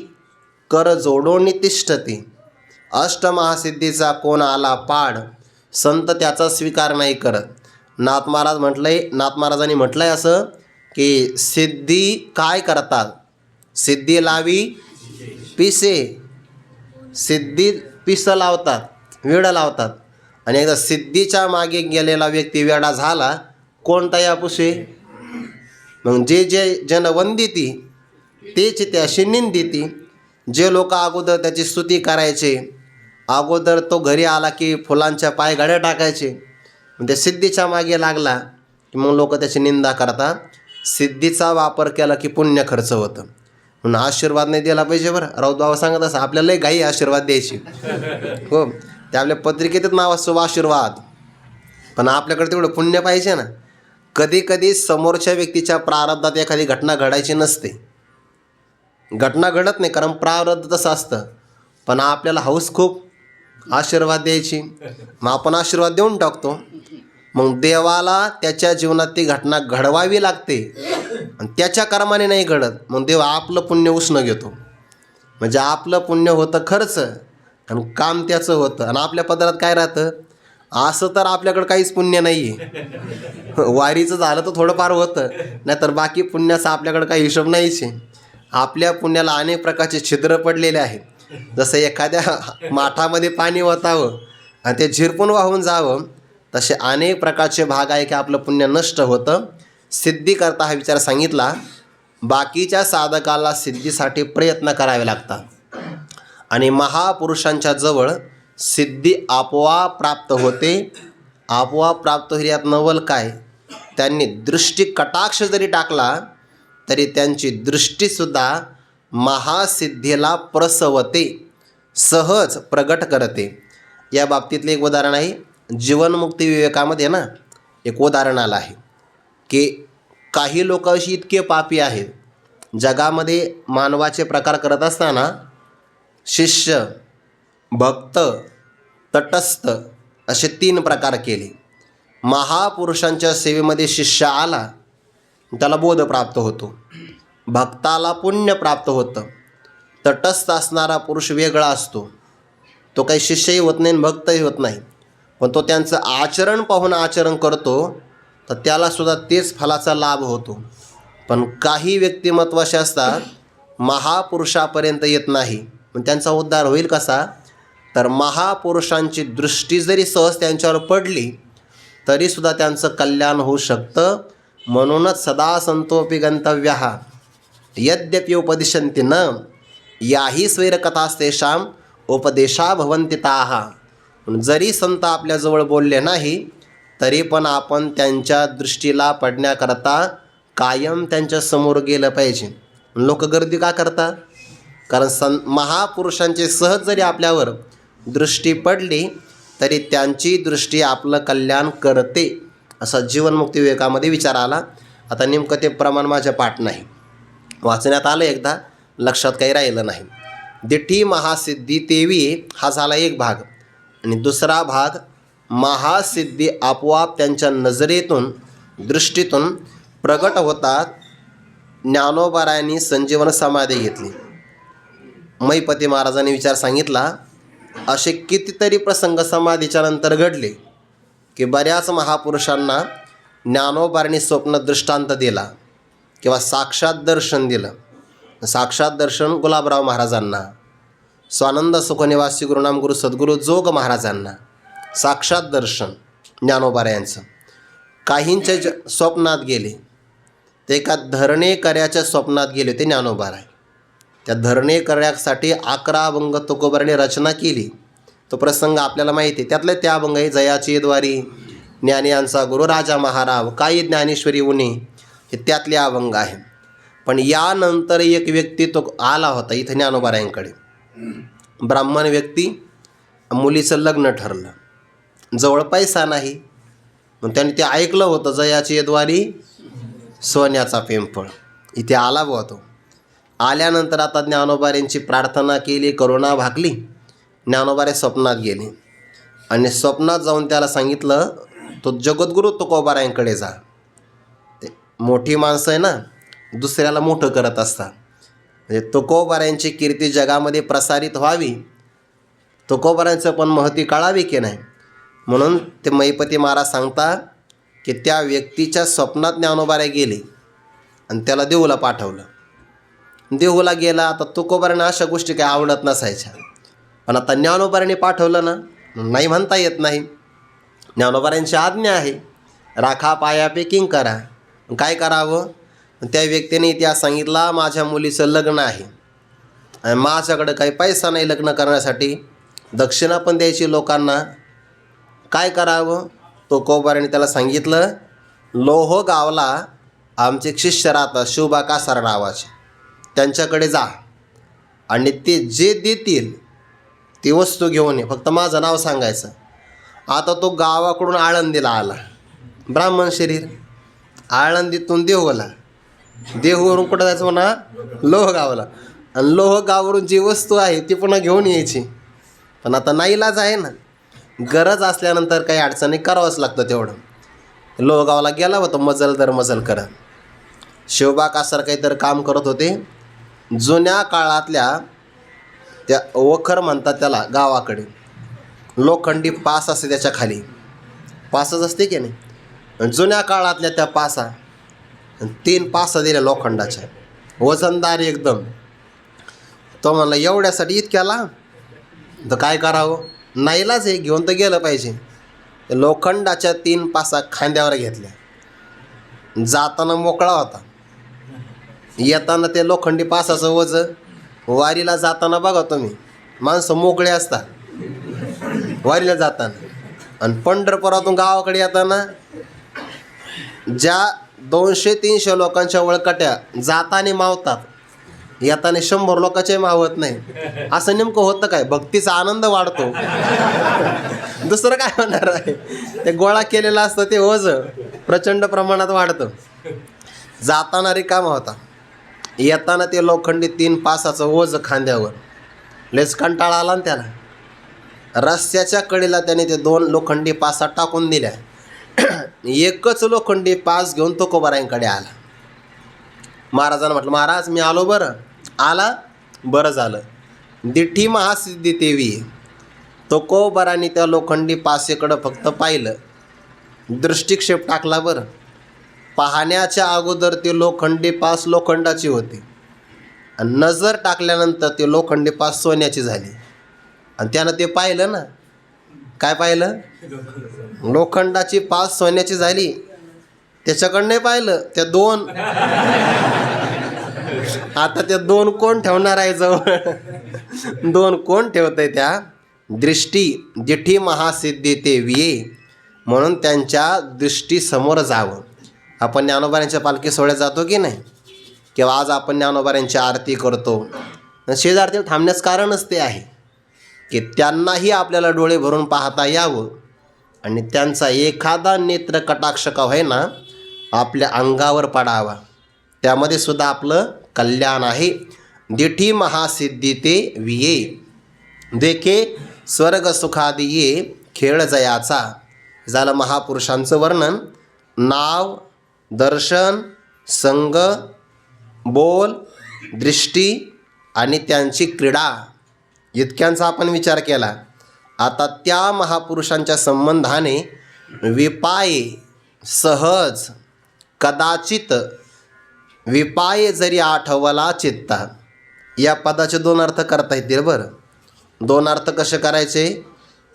कर जोडोनी तिष्ठती. अष्टमहासिद्धीचा कोण आला पाड, संत त्याचा स्वीकार नाही करत. नाथ महाराजांनी म्हटलंय असं की सिद्धी काय करतात, सिद्धी लावी पिसे. सिद्धी पिसं लावतात, वेडं लावतात. आणि एकदा सिद्धीच्या मागे गेलेला व्यक्ती वेडा झाला, कोणता या पुसे. मग जे जन वंदिती तेच त्याशी निंदिती. जे लोक अगोदर त्याची स्तुती करायचे, अगोदर तो घरी आला की फुलांच्या पायघड्या टाकायचे, मग त्या सिद्धीच्या मागे लागला की मग लोक त्याची निंदा करतात. सिद्धीचा वापर केला की पुण्य खर्च होतं. म्हणून आशीर्वाद नाही दिला पाहिजे. बरं, राऊत बाबा सांगत असं आपल्याला घाई आशीर्वाद द्यायची. हो, त्या आपल्या पत्रिकेतच नाव असतो आशीर्वाद, पण आपल्याकडे तेवढं पुण्य पाहिजे ना. कधी कधी समोरच्या व्यक्तीच्या प्रारब्धात एखादी घटना घडायची नसते, घटना घडत नाही कारण प्रारब्ध तसं असतं, पण आपल्याला हौस खूप आशीर्वाद द्यायची, मग आपण आशीर्वाद देऊन टाकतो. मग देवाला त्याच्या जीवनात ती घटना घडवावी लागते आणि त्याच्या कर्माने नाही घडत. मग देव आपलं पुण्य उसणं घेतो, म्हणजे आपलं पुण्य होतं खर्च आणि काम त्याचं होतं. आणि आपल्या पदरात काय राहतं, असं तर आपल्याकडं काहीच पुण्य नाही आहे. वारीचं झालं तर थोडंफार होतं, नाहीतर बाकी पुण्याचा आपल्याकडं काही हिशोब नाहीच आहे. आपल्या पुण्याला अनेक प्रकारचे छिद्र पडलेले आहेत. जसं एखाद्या माठामध्ये पाणी ओतावं आणि ते झिरपून वाहून जावं, तसे अनेक प्रकारचे भाग आहे की आपलं पुण्य नष्ट होतं. सिद्धी करता हा विचार सांगितला. बाकीच्या साधकाला सिद्धीसाठी प्रयत्न करावे लागतात आणि महापुरुषांच्या जवळ सिद्धी आपोआप प्राप्त होते. आपोआप प्राप्त होईल यात नवल काय, त्यांनी दृष्टी कटाक्ष जरी टाकला तरी त्यांची दृष्टीसुद्धा महासिद्धीला प्रसवते, सहज प्रगट करते. या बाबतीतले एक उदाहरण आहे. जीवनमुक्ती विवेकामध्ये ना एक उदाहरण आलं आहे की काही लोक अशी इतके पापी आहेत, जगामध्ये मानवाचे प्रकार करत असताना शिष्य, भक्त, तटस्थ असे 3 प्रकार केले. महापुरुषांच्या सेवेमध्ये शिष्य आला, त्याला बोध प्राप्त होतो, भक्ताला पुण्य प्राप्त होतं. तटस्थ असणारा पुरुष वेगळा असतो, तो काही शिष्यही होत नाही भक्तही होत नाही, पण तो त्यांचं आचरण पाहून आचरण करतो तर त्यालासुद्धा तेच फलाचा लाभ होतो. पण काही व्यक्तिमत्व असे असतात महापुरुषापर्यंत येत नाही, पण त्यांचा उद्धार होईल कसा, तर महापुरुषांची दृष्टी जरी सहज त्यांच्यावर पडली तरीसुद्धा त्यांचं कल्याण होऊ शकतं. म्हणूनच सदा संतोपि गंतव्यः यद्यपि उपदिशन्ति न याही स्वैरकथास्तेषां उपदेशा भवन्ति ताः. जरी संत आपल्याजवळ बोलले नाही तरी पण आपण त्यांच्या दृष्टीला पडण्याकरता कायम त्यांच्या समोर गेलं पाहिजे. लोक गर्दी का करतात, कारण महापुरुषांची सहज जरी आपल्यावर दृष्टी पडली तरी त्यांची दृष्टी आपलं कल्याण करते, असा जीवनमुक्ती विवेकामध्ये विचार आला. आता नेमकं ते प्रमाण माझ्या पाठ नाही, वाचण्यात आलं एकदा, लक्षात काही राहिलं नाही. दिठी महासिद्धी तेवी हा झाला एक भाग, आणि दुसरा भाग महासिद्धी आपोआप त्यांच्या नजरेतून दृष्टीतून प्रगट होतात. ज्ञानोबारायांनी संजीवन समाधी घेतली. मैपती महाराजांनी विचार सांगितला, असे कितीतरी प्रसंग समाधीच्या नंतर घडले की बऱ्याच महापुरुषांना ज्ञानोबारांनी स्वप्न दृष्टांत दिला किंवा साक्षात दर्शन दिलं. साक्षात दर्शन गुलाबराव महाराजांना, स्वानंद सुखनिवासी गुरुनाम गुरु सद्गुरू जोग महाराजांना साक्षात दर्शन ज्ञानोबारायांचं. काहींच्या स्वप्नात गेले, ते एका धरणेकऱ्याच्या स्वप्नात गेले होते ज्ञानोबाराय. त्या धरणेकऱ्यासाठी 11 अभंग तुकोबारांनी रचना केली. तो प्रसंग आपल्याला माहिती आहे. त्यातले त्या अभंग आहे, जयाची द्वारी, ज्ञानियांचा गुरु राजा महाराव, काही ज्ञानेश्वरी उणे, हे त्यातले अभंग आहे. पण यानंतर एक व्यक्ती तो आला होता इथं ज्ञानोबारायांकडे, ब्राह्मण व्यक्ती, मुलीचं लग्न ठरलं, जवळ पैसा नाही, मग त्यांनी ते ऐकलं होतं, जयाची द्वारी सोन्याचा पिंपळ. इथे आला बुवा तो. आल्यानंतर आता ज्ञानोबाऱ्यांची प्रार्थना केली, करुणा भागली. ज्ञानोबारे स्वप्नात गेले आणि स्वप्नात जाऊन त्याला सांगितलं, तो जगद्गुरू तुकोबारायांकडे जा. ते मोठी माणसं आहे ना, दुसऱ्याला मोठं करत असतात. म्हणजे तुकोबारायांची कीर्ती जगामध्ये प्रसारित व्हावी, तुकोबारायांचं पण महती कळावी की नाही, म्हणून ते महिपती महाराज सांगतात की त्या व्यक्तीच्या स्वप्नात ज्ञानोबारे गेले आणि त्याला देहूला पाठवलं. देहूला गेला. आता तुकोबारांना अशा गोष्टी काही आवडत नसायच्या, पण आता ज्ञानोबारांनी पाठवलं ना, नाही म्हणता येत नाही. ज्ञानोबारांची आज्ञा आहे, राखा पायापे किंकरा. काय करावं? त्या व्यक्तीने इतिहास सांगितला, माझ्या मुलीचं लग्न आहे आणि माझ्याकडे काही पैसा नाही लग्न करण्यासाठी, दक्षिणा पण द्यायची लोकांना. काय करावं? तुकोबारांनी त्याला सांगितलं, लोह गावला आमचे एक शिष्य राहतात शिवबा कासार नावाचे, त्यांच्याकडे जा आणि ते जे देतील ती वस्तू घेऊन ये, फक्त माझं नाव सांगायचं. आता तो गावाकडून आळंदीला आला, ब्राह्मण शरीर. आळंदीतून देहूला, देहूवरून कुठं जायचं म्हणा, लोहगावला. आणि लोहगाववरून जी वस्तू आहे ती पुन्हा घेऊन यायची. पण आता नाईलाज आहे ना, गरज असल्यानंतर काही अडचणी करावंच लागतं तेवढं. लोहगावला गेला होता मजल दर मजल करत. शिवबा कासार काहीतरी काम करत होते. जुन्या काळातल्या त्या वखर म्हणतात त्याला, गावाकडे लोखंडी पास असते, त्याच्या खाली पासच असते की नाही. जुन्या काळातल्या त्या पासा, 3 पासा दिल्या लोखंडाच्या, वजनदार एकदम. तो म्हणला एवढ्यासाठी इतक्याला तर काय करावं, नाईलाज आहे, घेऊन तर गेलं पाहिजे. लोखंडाच्या 3 पासा खांद्यावर घेतल्या. जाताना मोकळा होता, येताना ते लोखंडी पासाचं वजन. वारीला जाताना बघा तुम्ही, माणसं मोकळे असतात वारीला जाताना, आणि पंढरपुरातून गावाकडे येताना ज्या 200-300 लोकांच्या वळकट्या जाताना मावतात, येताना 100 लोकांचे मावत नाही. असं नेमकं होतं काय? भक्तीचा आनंद वाढतो, दुसरं काय होणार आहे? ते गोळा केलेलं असतं ते ओझ प्रचंड प्रमाणात वाढतं. जाताना रिकामा होता, येताना ते लोखंडी 3 पासाचं ओझ खांद्यावर. लेच कंटाळा आला ना त्याला. रस्त्याच्या कडेला त्याने ते 2 लोखंडी पासा टाकून दिल्या. एकच लोखंडी पास घेऊन तुकोबारायांकडे आला. महाराजांना म्हटलं, महाराज मी आलो. बरं आला, बरं झालं. दिठी महासिद्धी देवी. तुकोबारांनी त्या लोखंडी पासेकडं फक्त पाहिलं, दृष्टिक्षेप टाकला. बरं पाहण्याच्या अगोदर ते लोखंडी पास लोखंडाची होती, आणि नजर टाकल्यानंतर ते लोखंडी पास सोन्याची झाली. आणि त्यानं ते पाहिलं ना, काय पाहिलं? लोखंडाची पास सोन्याची झाली. त्याच्याकडं नाही पाहिलं, त्या 2. आता त्या 2 कोण ठेवणार आहे जवळ? 2 कोण ठेवत आहे? त्या दृष्टी दिठी महासिद्धी ते विये, म्हणून त्यांच्या दृष्टीसमोर जावं. आपण ज्ञानोबारांच्या पालखी सोहळ्यात जातो की नाही, किंवा आज आपण ज्ञानोबारांची आरती करतो, शेजारती थांबण्याचं कारणच ते आहे की त्यांनाही आपल्याला डोळे भरून पाहता यावं, आणि त्यांचा एखादा नेत्र कटाक्ष का होईना आपल्या अंगावर पडावा, त्यामध्ये सुद्धा आपलं कल्याण आहे. दिठी महासिद्धी ते विये, देखे स्वर्ग सुखादी ये, खेळ जयाचा. झालं महापुरुषांचं वर्णन. नाव, दर्शन, संग, बोल, दृष्टी आणि त्यांची क्रीडा, इतक्यांचा आपण विचार केला. आता त्या महापुरुषांच्या संबंधाने विपाये, सहज, कदाचित, विपाये जरी आठवला चित्ता, या पदाचे 2 अर्थ करता येतील. बरं 2 अर्थ कसे करायचे?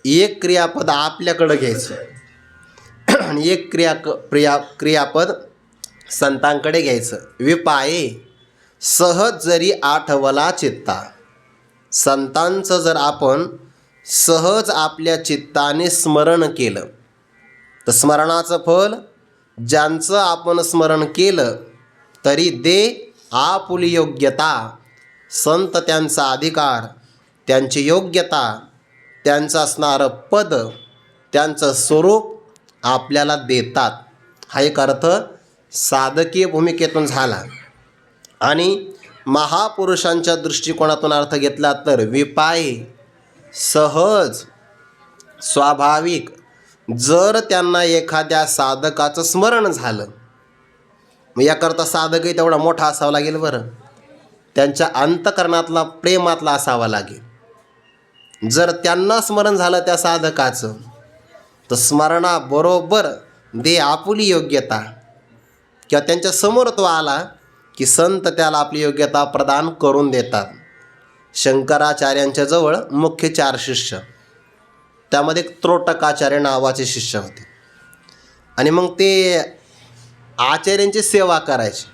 एक क्रियापद आपल्याकडं घ्यायचं आणि एक क्रियापद संतांकडे घ्यायचं. विपाये, सहज जरी आठवला चित्ता. संतांचं जर आपण सहज आपल्या चित्ताने स्मरण केलं तर स्मरणाचं फल, ज्यांचं आपण स्मरण केलं तरी दे आपुली योग्यता. संत त्यांचा अधिकार, त्यांची योग्यता, त्यांचं असणारं पद, त्यांचं स्वरूप आपल्याला देतात. हा एक अर्थ साधकीय भूमिकेतून झाला. आणि महापुरुषांच्या दृष्टिकोनातून अर्थ घेतला तर विपाये, सहज, स्वाभाविक, जर त्यांना एखाद्या साधकाचं स्मरण झालं, मग याकरता साधकही तेवढा मोठा असावा लागेल बरं, त्यांच्या अंतकरणातला प्रेमातला असावा लागेल. जर त्यांना स्मरण झालं त्या साधकाचं, तर स्मरणाबरोबर दे आपुली योग्यता, किंवा त्यांच्या समोर तो आला की संत त्याला आपली योग्यता प्रदान करून देतात. शंकराचार्यांच्या जवळ मुख्य 4 शिष्य, त्यामध्ये त्रोटकाचार्य नावाचे शिष्य होते. आणि मग ते आचार्यांची सेवा करायचे.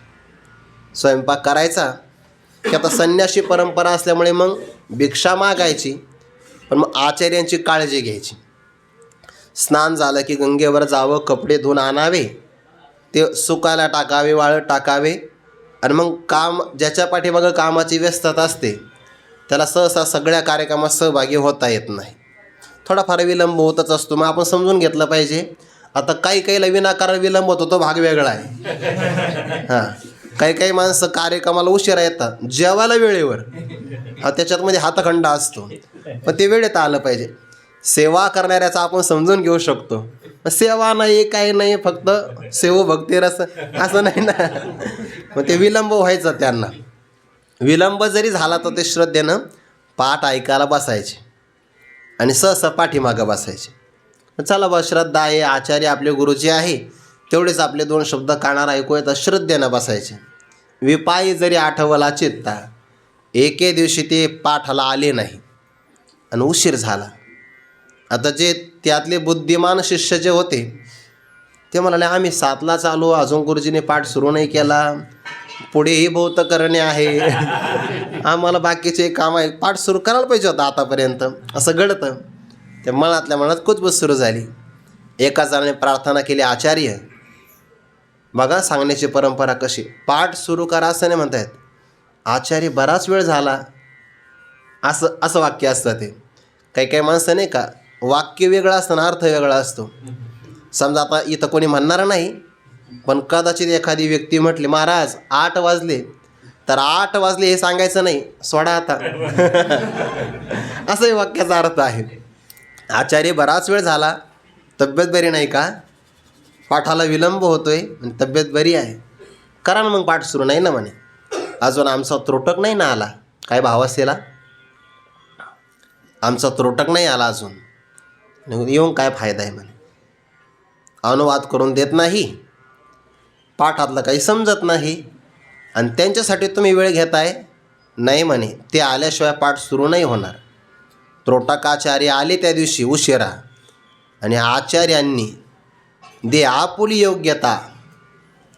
स्वयंपाक करायचा की आता संन्यासी परंपरा असल्यामुळे मग भिक्षा मागायची, पण मग आचार्यांची काळजी घ्यायची. स्नान झालं की गंगेवर जावं, कपडे धुवून आणावे, ते सुकायला टाकावे, वाळत टाकावे. आणि मग काम, ज्याच्या पाठीमागं कामाची व्यस्तता असते त्याला सहसा सगळ्या कार्यक्रमात सहभागी होता येत नाही. थोडाफार विलंब होतच असतो. मग आपण समजून घेतलं पाहिजे. आता काही काहीला विनाकारण विलंब होतो, तो भाग वेगळा आहे. हां, काही माणसं कार्यक्रमाला उशिरा येतात, जेवायला वेळेवर, त्याच्यातमध्ये हातखंडा असतो, पण ते वेळेत आलं पाहिजे. सेवा करणाऱ्याचा आपण समजून घेऊ शकतो. सेवा नाही, काही नाही, फक्त सेवो भक्ती रस असं नाही ना. मग ते विलंब व्हायचं. त्यांना विलंब जरी झाला तर ते श्रद्धेनं पाठ ऐकायला बसायचे आणि सहसा पाठीमागं बसायचे. चला बा, श्रद्धा आहे, आचार्य आपले गुरुजी आहे, तेवढेच आपले 2 शब्द कानावर ऐकू येतात, श्रद्धेनं बसायचे. विपायी जरी आठवला चित्ता, एके दिवशी ते पाठाला आले नाही आणि उशीर झाला. आता जे त्यातले बुद्धिमान शिष्य जे होते ते म्हणाले, आम्ही 7ला चालू, अजून गुरुजीने पाठ सुरू नाही केला, पुढेही बहुत करणे आहे, आम्हाला बाकीचे काम आहे, पाठ सुरू करायला पाहिजे होता आतापर्यंत, असं घडतं. त्या मनातल्या मनात कुचबुच सुरू झाली. एका जणाने प्रार्थना केली, आचार्य बघा सांगण्याची परंपरा कशी, पाठ सुरू करा असं नाही म्हणतायत, आचार्य बराच वेळ झाला, असं वाक्य असतं. ते काही माणसं नाही का, वाक्य वेगळं असतं ना अर्थ वेगळा असतो. समजा आता इथं कोणी म्हणणार नाही, पण कदाचित एखादी व्यक्ती म्हटली, महाराज 8 वाजले, तर 8 वाजले हे सांगायचं नाही, सोडा आता. असंही वाक्याचा अर्थ आहे. आचार्य बराच वेळ झाला, तब्येत बरी नाही का, पाठाला विलंब होतोय, तब्येत बरी आहे, करा ना मग पाठ सुरू. नाही ना म्हणे, अजून आमचा त्रोटक नाही ना आला. काय भाव असेल, आमचा त्रोटक नाही आला अजून, येऊन काय फायदा आहे म्हणे, अनुवाद करून देत नाही, पाठातलं काही समजत नाही, आणि त्यांच्यासाठी तुम्ही वेळ घेताय. नाही म्हणे, ते आल्याशिवाय पाठ सुरू नाही होणार. त्रोटकाचार्य आले त्या दिवशी उशिरा, आणि आचार्यांनी दे आपुली योग्यता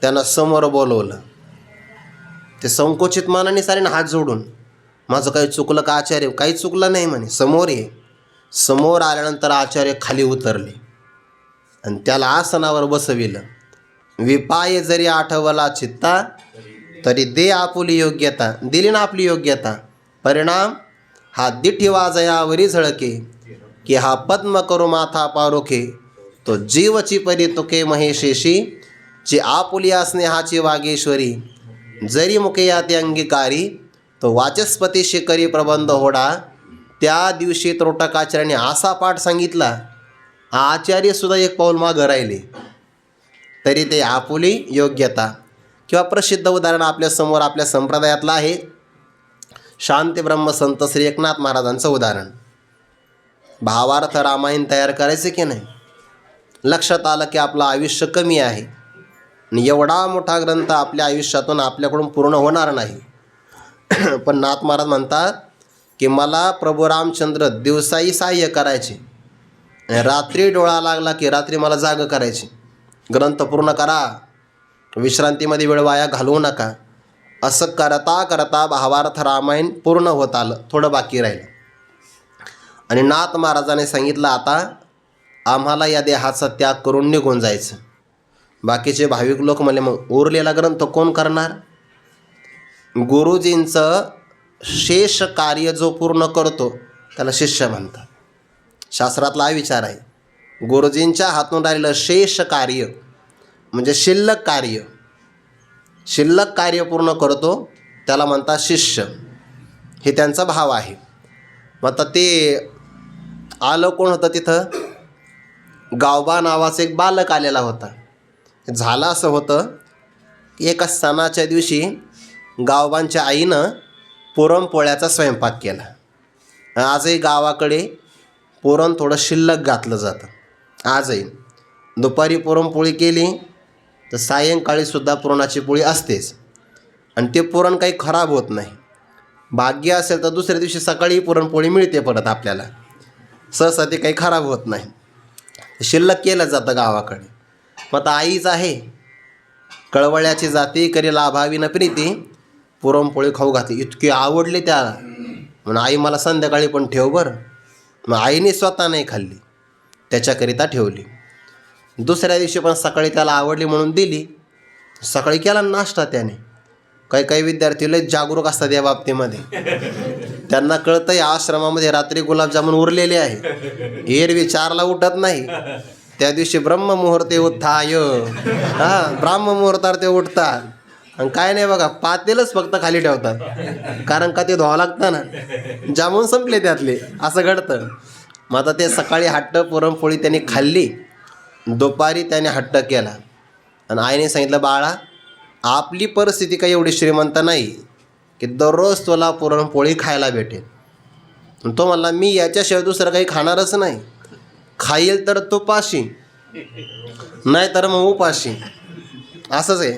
त्यांना समोर बोलवलं. ते संकोचित मनाने सारे हात जोडून, माझं काही चुकलं का आचार्य? काही चुकलं नाही म्हणे, समोर ये. समोर आल्यानंतर आचार्य खाली उतरले आणि त्याला आसनावर बसविलं. विपाय जरी आठवला चित्ता, तरी दे आपुली योग्यता. दिली ना आपली योग्यता. परिणाम हा दिठी वाजयावरी झळके, की हा पद्म करू माथा पारोखे, तो जीवची परी तुके महेशेशी, जी आपुलिया स्नेहाची वागेश्वरी, जरी मुखे याते अंगीकारी, तो वाचस्पती शिकरी प्रबंध होडा. त्या दिवशी त्रोटकाचार्याने असा पाठ सांगितला, आचार्यसुद्धा एक पाऊल मागं राहिले, तरी ते आपुली योग्यता. किंवा प्रसिद्ध उदाहरण आपल्यासमोर आपल्या संप्रदायातलं आहे, शांती ब्रह्मसंत श्री एकनाथ महाराजांचं उदाहरण. भावार्थ रामायण तयार करायचे की नाही, लक्षात आलं की आपलं आयुष्य कमी आहे आणि एवढा मोठा ग्रंथ आपल्या आयुष्यातून आपल्याकडून पूर्ण होणार नाही. पण नाथ महाराज म्हणतात की मला प्रभू रामचंद्र दिवसाही सहाय्य करायचे, रात्री डोळा लागला की रात्री मला जाग करायची, ग्रंथ पूर्ण करा, विश्रांतीमध्ये वेळ वाया घालवू नका. असं करता करता भावार्थ रामायण पूर्ण होत आलं, थोडं बाकी राहिलं. आणि नाथ महाराजाने सांगितलं, आता आम्हाला या देहाचा त्याग करून निघून जायचं. बाकीचे भाविक लोक म्हणले, मग उरलेला ग्रंथ कोण करणार? गुरुजींचं शेष कार्य जो पूर्ण करतो त्याला शिष्य म्हणतात. शास्त्रातला हा विचार आहे. गुरुजींच्या हातून राहिलेलं शेष कार्य म्हणजे शिल्लक कार्य पूर्ण करतो त्याला म्हणतात शिष्य. हे त्यांचा भाव आहे. मग आता ते आलं कोण होतं तिथं? गावबा नावाचा एक बालक आलेला होता. झालं असं होतं की एका सणाच्या दिवशी गावबांच्या आईनं पुरणपोळ्याचा स्वयंपाक केला. आजही गावाकडे पुरण थोडं शिल्लक घातलं जातं. आजही दुपारी पुरणपोळी केली तर सायंकाळीसुद्धा पुरणाची पोळी असतेच. आणि ते पुरण काही खराब होत नाही. भाग्य असेल तर दुसऱ्या दिवशी सकाळी पुरणपोळी मिळते परत आपल्याला. सहसा ते काही खराब होत नाही. शिल्लक केलं जातं गावाकडे. मग आता आईच आहे, कळवळ्याची जाती करी लाभावी न प्रीती, पुरणपोळी खाऊ घातली. इतकी आवडली त्याला. म्हणून आई मला संध्याकाळी पण ठेव बरं. मग आईने स्वतः नाही खाल्ली, त्याच्याकरिता ठेवली. दुसऱ्या दिवशी पण सकाळी त्याला आवडली म्हणून दिली. सकाळी केला नाश्ता त्याने. काही काही विद्यार्थी लय जागरूक असतात या बाबतीमध्ये. त्यांना कळतं या आश्रमामध्ये रात्री गुलाबजामुन उरलेले आहे. एरवी 4ला उठत नाही. त्या दिवशी ब्रह्ममुहूर्ते उत्थाय, ब्रह्ममुहूर्तावर ते उठतात. आणि काय नाही बघा, पातेलच फक्त खाली ठेवतात, कारण का ते धुवावं लागतं ना. जामून संपले त्यातले, असं घडतं. मग आता ते सकाळी हट्ट पुरणपोळी त्याने खाल्ली. दुपारी त्याने हट्ट केला आणि आईने सांगितलं, बाळा आपली परिस्थिती काही एवढी श्रीमंत नाही की दररोज तुला पुरणपोळी खायला भेटेल. तो म्हणला, मी याच्याशिवाय दुसरं काही खाणारच नाही. खाईल तर तुपाशी, नाही तर मग उपाशी. असंच आहे.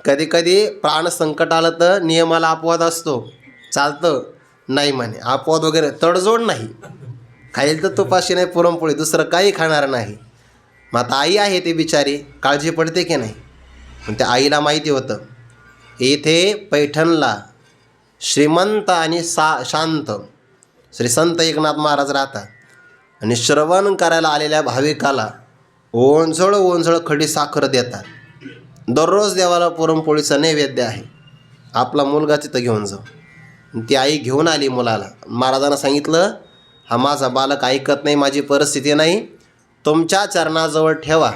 कधी कधी प्राण संकट आलं तर नियमाला अपवाद असतो, चालतं नाही म्हणे, अपवाद वगैरे तडजोड नाही. खाईल तर तुपाशी, नाही पुरणपोळी, दुसरं काही खाणार नाही. मग आता आई आहे ती बिचारी, काळजी पडते की नाही. पण त्या आईला माहिती होतं इथे पैठणला श्रीमंत आणि शांत श्री संत एकनाथ महाराज राहतात. आणि श्रवण करायला आलेल्या भाविकाला ओंझळ खडी साखर देतात. दररोज देवाला पुरणपोळीचा नैवेद्य आहे. आपला मुलगा तिथं घेऊन जाऊ. ती आई घेऊन आली मुलाला. महाराजांना सांगितलं, हा माझा बालक ऐकत नाही, माझी परिस्थिती नाही, तुमच्या चरणाजवळ ठेवा,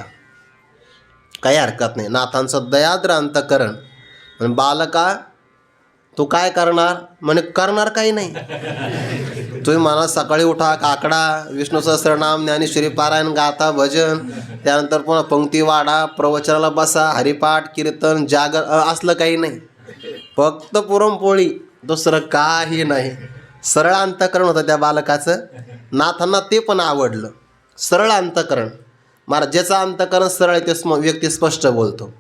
काही हरकत नाही. नाथांचं दयाद्र अंतकरण. पण बालका तू काय करणार? म्हणे करणार काही नाही. तुम्ही मला सकाळी उठा, काकडा, विष्णू सहस्त्रनाम, ज्ञानेश्वरी पारायण, गाथा, भजन, त्यानंतर पुन्हा पंक्ती वाढा, प्रवचनाला बसा, हरिपाठ, कीर्तन, जागर, असलं काही नाही. फक्त पुरणपोळी, दुसरं काही नाही. सरळ अंतकरण होतं त्या बालकाचं. नाथांना ते पण आवडलं. सरळ अंतकरण. महाराज ज्याचं अंतकरण सरळ आहे ते व्यक्ती स्पष्ट बोलतो.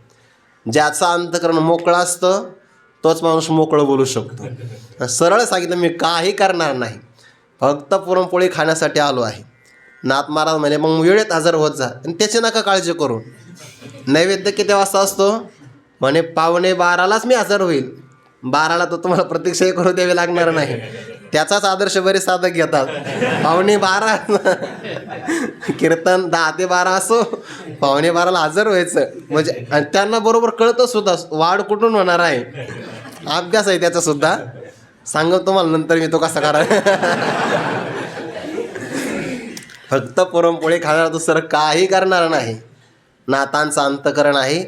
ज्याचं अंतकरण मोकळं असतं तोच माणूस मोकळं बोलू शकतो. सरळ सांगितलं, मी काही करणार नाही, फक्त पुरणपोळी खाण्यासाठी आलो आहे. नाथ महाराज म्हणे, मग वेळेत हजर होत जा आणि त्याची नका काळजी करू. नैवेद्य किती वाजता असतो? म्हणे 11:15लाच मी हजर होईल. 12ला तर तुम्हाला प्रतीक्षाही करू द्यावी लागणार नाही. त्याचाच आदर्श बरेच साधक घेतात. 11:15 कीर्तन 10 ते 12 असो, 11:15ला हजर व्हायचं. म्हणजे आणि त्यांना बरोबर कळतं सुद्धा वाढ कुठून होणार आहे. अभ्यास आहे त्याचा सुद्धा. सांगतो तुम्हाला नंतर मी तो कसा करा. फक्त पुरणपोळी खाणार, दुसरं काही करणार नाही. नाथांचं अंतकरण आहे.